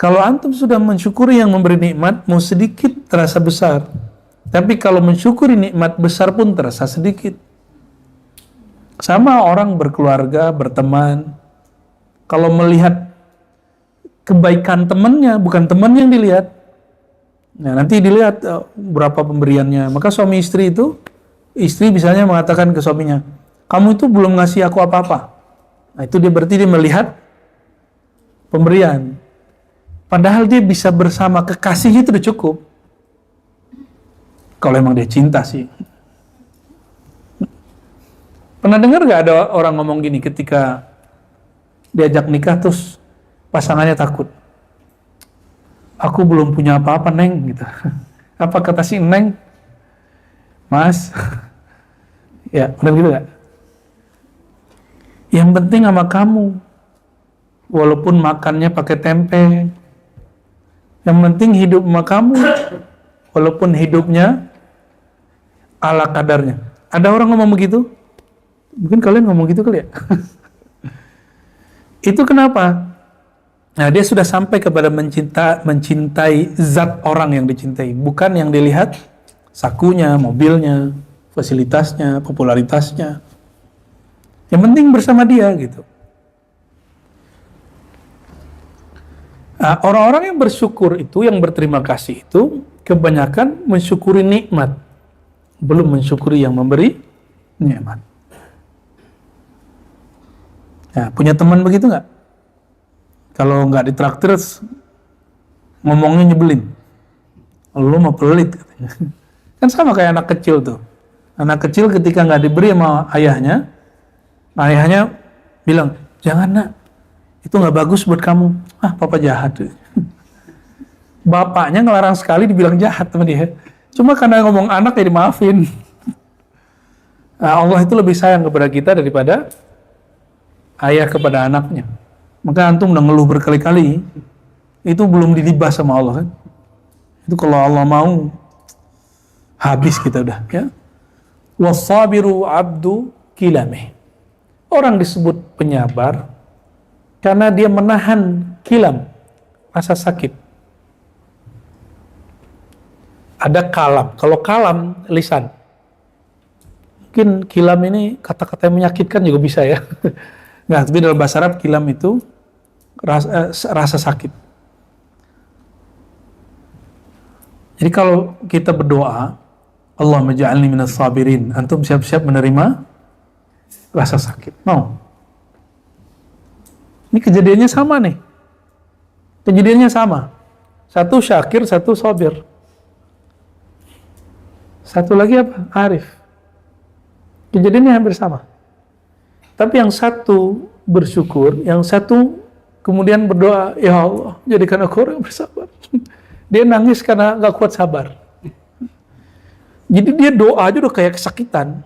Kalau antum sudah mensyukuri yang memberi nikmat, mau sedikit terasa besar. Tapi kalau mensyukuri nikmat besar pun terasa sedikit. Sama orang berkeluarga, berteman. Kalau melihat kebaikan temannya, bukan teman yang dilihat. Nah, nanti dilihat berapa pemberiannya. Maka suami istri itu, istri misalnya mengatakan ke suaminya, kamu itu belum ngasih aku apa-apa. Nah, itu dia berarti dia melihat pemberian. Padahal dia bisa bersama kekasihnya itu udah cukup. Kalau emang dia cinta sih. Pernah dengar gak ada orang ngomong gini ketika diajak nikah terus pasangannya takut. Aku belum punya apa-apa, Neng, gitu. Apa kata si Neng? Mas, ya, benar gitu gak? Yang penting sama kamu, walaupun makannya pakai tempe. Yang penting hidup sama kamu, walaupun hidupnya ala kadarnya. Ada orang ngomong begitu? Mungkin kalian ngomong gitu kali ya? Itu kenapa? Nah, dia sudah sampai kepada mencintai zat orang yang dicintai, bukan yang dilihat sakunya, mobilnya, fasilitasnya, popularitasnya. Yang penting bersama dia gitu. Nah, orang-orang yang bersyukur itu, yang berterima kasih itu, kebanyakan mensyukuri nikmat, belum mensyukuri yang memberi nikmat. Nah, punya teman begitu nggak? Kalau nggak ditraktir, ngomongnya nyebelin. Lu mah pelit katanya. Kan sama kayak anak kecil tuh. Anak kecil ketika nggak diberi sama ayahnya, ayahnya bilang, jangan nak, itu nggak bagus buat kamu. Ah, papa jahat. Bapaknya ngelarang sekali dibilang jahat sama dia. Cuma karena ngomong anak ya dimaafin. Nah, Allah itu lebih sayang kepada kita daripada ayah kepada anaknya. Maka antum udah ngeluh berkali-kali, itu belum dilibas sama Allah kan. Itu kalau Allah mau, habis kita udah ya. Wasabiru abdu kilame. Orang disebut penyabar karena dia menahan kilam, rasa sakit. Ada kalam. Kalau kalam, lisan. Mungkin kilam ini kata-kata yang menyakitkan juga bisa ya. Nah, tapi dalam bahasa Arab kilam itu rasa sakit. Jadi kalau kita berdoa, Allahumma ja'alni minas sabirin, antum siap-siap menerima rasa sakit. Mau? Ini kejadiannya sama nih. Kejadiannya sama. Satu syakir, satu sabir. Satu lagi apa? Arif. Kejadiannya hampir sama. Tapi yang satu bersyukur, yang satu kemudian berdoa, ya Allah, jadikan aku orang bersabar. Dia nangis karena gak kuat sabar. Jadi dia doa aja udah kayak kesakitan.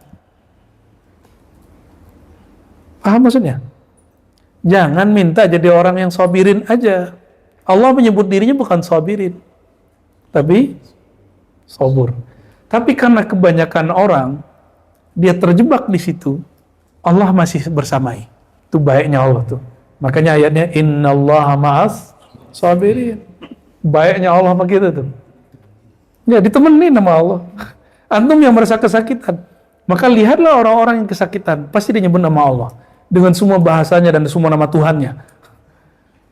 Paham maksudnya? Jangan minta jadi orang yang sabirin aja. Allah menyebut dirinya bukan sabirin, tapi sabur. Tapi karena kebanyakan orang, dia terjebak di situ, Allah masih bersamai. Itu baiknya Allah tuh. Makanya ayatnya innallaha ma'as sabirin. Baiknya Allah sama kita tuh. Ya ditemenin sama Allah. Antum yang merasa kesakitan, maka lihatlah orang-orang yang kesakitan, pasti dia nyebut nama Allah dengan semua bahasanya dan semua nama Tuhannya.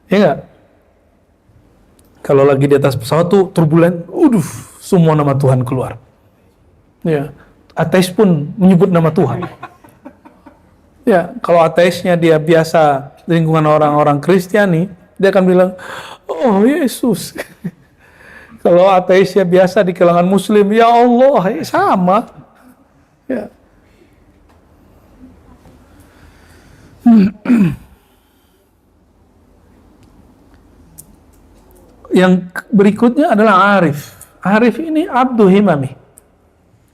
Ya enggak? Kalau lagi di atas pesawat tuh turbulen, semua nama Tuhan keluar. Ya, ateis pun menyebut nama Tuhan. Ya, kalau ateisnya dia biasa di lingkungan orang-orang Kristiani, dia akan bilang, oh Yesus. Kalau ateisnya biasa di kalangan Muslim, ya Allah, ya sama. Ya. Yang berikutnya adalah arif. Arif ini abdu himami.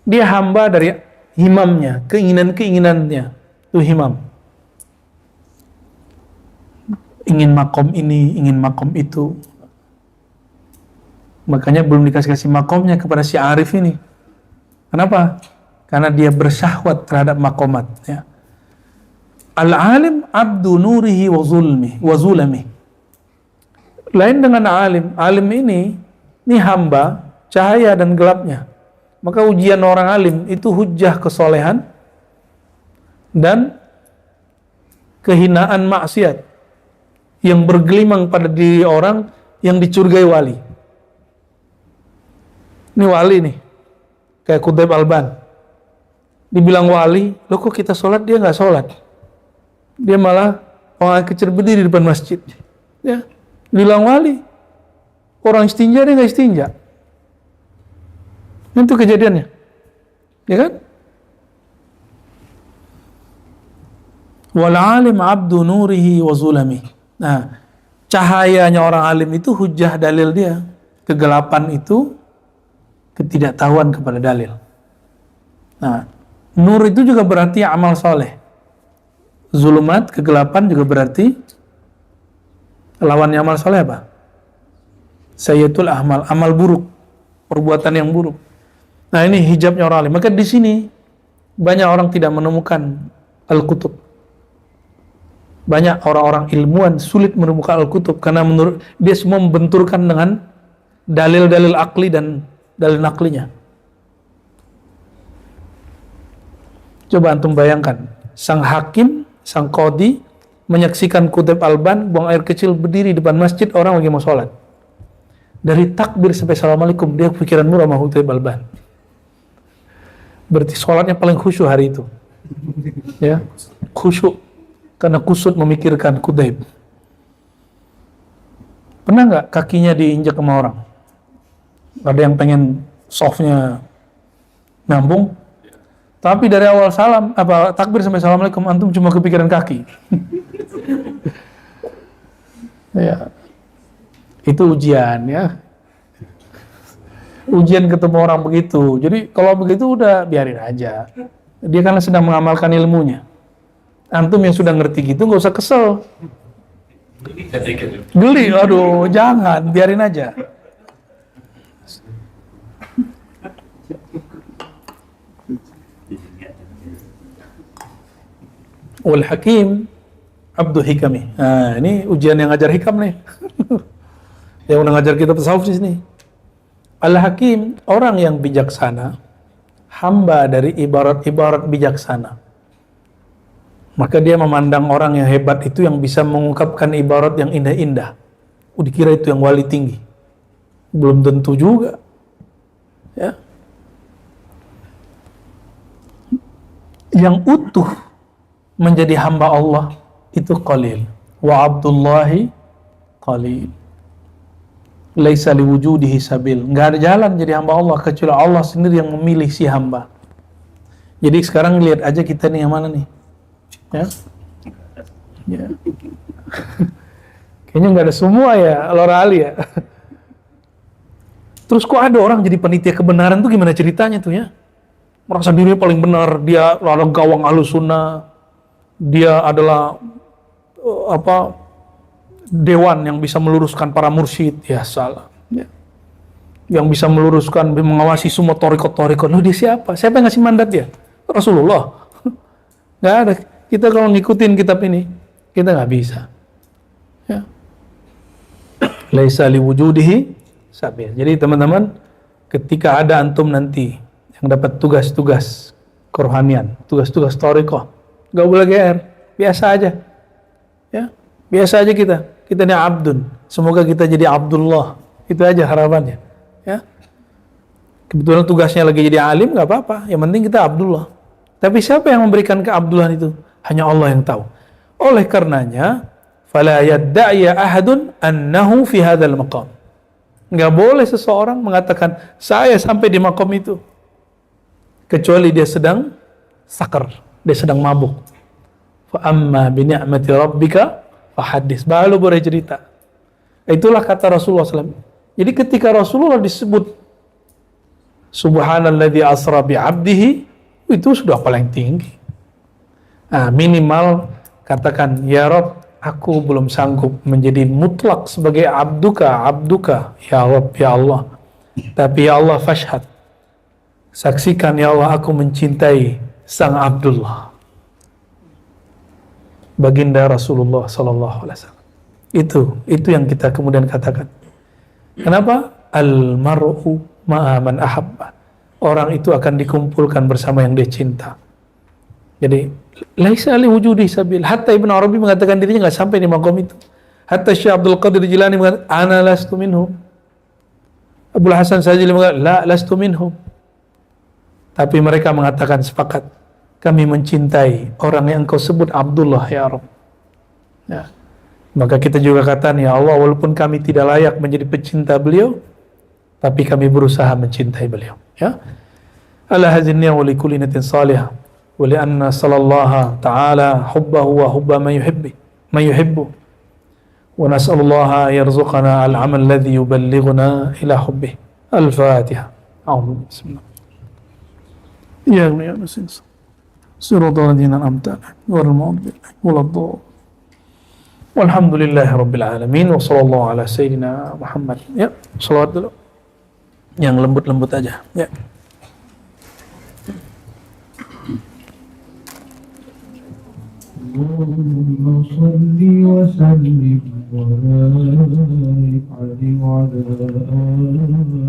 Dia hamba dari himamnya, keinginan-keinginannya. Itu himam. Ingin makom ini, ingin makom itu. Makanya belum dikasih makomnya kepada si arif ini. Kenapa? Karena dia bersyahwat terhadap makomat. Ya. Al-alim abdu nurihi wa zulmi. Lain dengan alim. Alim ini hamba cahaya dan gelapnya. Maka ujian orang alim itu hujjah kesolehan dan kehinaan maksiat yang bergelimang pada diri orang yang dicurigai wali. Ini wali nih, kayak Qutb Alban. Dibilang wali, loh kok kita sholat dia nggak sholat? Dia malah orang kecil berdiri di depan masjid. Ya, bilang wali, orang istinja dia nggak istinja. Itu kejadiannya, ya kan? Wal alim abdu nurihi wa zulami. Nah, cahayanya orang alim itu hujjah dalil dia. Kegelapan itu ketidaktahuan kepada dalil. Nah, nur itu juga berarti amal soleh. Zulumat, kegelapan juga berarti lawannya amal soleh apa? Sayyitul amal, amal buruk, perbuatan yang buruk. Nah, ini hijabnya orang alim. Maka di sini banyak orang tidak menemukan al-kutub. Banyak orang-orang ilmuwan sulit menemukan al-kutub karena menurut dia semua membenturkan dengan dalil-dalil akli dan dalil naklinya. Coba antum bayangkan, sang hakim, sang qadhi menyaksikan Qutb Alban buang air kecil berdiri di depan masjid, orang lagi mau sholat. Dari takbir sampai assalamualaikum dia pikiran murah sama Qutb Alban. Berarti sholatnya paling khusyuk hari itu. Ya, khusyuk karena kusut memikirkan Qutb. Pernah nggak kakinya diinjak sama orang? Ada yang pengen softnya nyambung, tapi dari awal takbir sampai assalamualaikum antum cuma kepikiran kaki. Ya, itu ujian ya. Ujian ketemu orang begitu. Jadi kalau begitu udah biarin aja. Dia kan sedang mengamalkan ilmunya. Antum yang sudah ngerti gitu nggak usah kesel. Geli, aduh jangan, biarin aja. Wal hakim abdu hikami. Nah, ini ujian yang ngajar hikam nih. Yang udah ngajar kita tasawuf di sini. Al-hakim, orang yang bijaksana, hamba dari ibarat-ibarat bijaksana. Maka dia memandang orang yang hebat itu yang bisa mengungkapkan ibarat yang indah-indah. Dikira itu yang wali tinggi. Belum tentu juga. Ya. Yang utuh menjadi hamba Allah itu qalil. Wa abdullahi qalil. Laisa liwujudihi sabil. Enggak ada jalan jadi hamba Allah kecuali Allah sendiri yang memilih si hamba. Jadi sekarang lihat aja kita nih yang mana nih? Ya. Ya. Kayaknya enggak ada semua ya, Lora Ali ya. Terus kok ada orang jadi panitia kebenaran tuh gimana ceritanya tuh ya? Merasa dirinya paling benar, dia adalah gawang Ahlus Sunnah. Dia adalah dewan yang bisa meluruskan para mursyid, ya salah. Ya. Yang bisa meluruskan, mengawasi semua torikot-torikot. Loh dia siapa? Siapa yang ngasih mandat dia? Rasulullah. Nggak ada. Kita kalau ngikutin kitab ini, kita nggak bisa. Ya. Laisa liwujudihi sabil. Jadi teman-teman, ketika ada antum nanti yang dapat tugas-tugas kerohanian, tugas-tugas torikoh, nggak boleh GR, biasa aja. Ya. Biasa aja kita ini abdun. Semoga kita jadi Abdullah. Itu aja harapannya. Ya. Kebetulan tugasnya lagi jadi alim, nggak apa-apa. Yang penting kita Abdullah. Tapi siapa yang memberikan keabdulan itu? Hanya Allah yang tahu. Oleh karenanya, fala yadda'i ahadun annahu fi hadzal maqam. Nggak boleh seseorang mengatakan saya sampai di makom itu, kecuali dia sedang sakar, dia sedang mabuk. Fa amma bi ni'mati rabbika fahadis, baru boleh cerita. Itulah kata Rasulullah SAW. Jadi ketika Rasulullah disebut Subhanalladzi asra bi 'abdihi, itu sudah paling tinggi. Nah, minimal katakan, ya Rob, aku belum sanggup menjadi mutlak sebagai abduka, ya Rob, ya Allah. Tapi ya Allah fashhad, saksikan ya Allah, aku mencintai sang Abdullah, baginda Rasulullah sallallahu alaihi wasallam. Itu yang kita kemudian katakan. Kenapa? Al-mar'u ma'a man ahabba. Orang itu akan dikumpulkan bersama yang dia cinta. Jadi, laisa li wujudi sabil. Hatta Ibn Arabi mengatakan dirinya nggak sampai di maqam itu. Hatta Syekh Abdul Qadir Jilani mengatakan, ana lastu minhum. Abdul Hasan Sajili mengatakan, la lastu minhum. Tapi mereka mengatakan sepakat, kami mencintai orang yang engkau sebut Abdullah ya Rabb. Ya. Maka kita juga katakan, ya Allah, walaupun kami tidak layak menjadi pecinta beliau, tapi kami berusaha mencintai beliau. Ya. Ala hazinniya wa li kulli niyatin salihah wa li anna sallallahu ta'ala hubbahu wa hubba man yuhibbu wa nas'alullaha yarzuqana al-amal alladhi yuballighuna ila hubbihi. Al-Fatiha. A'udzu bismillah. Ya nasin siratal ladzina an'amta 'alaihim ghairil maghdubi 'alaihim waladdallin. Walhamdulillahi rabbil alamin wa sallallahu ala sayyidina Muhammad. Ya, salawat dulu. Yang lembut-lembut aja. Ya. اللهم صل وسلم وبارك عليه وعلى آله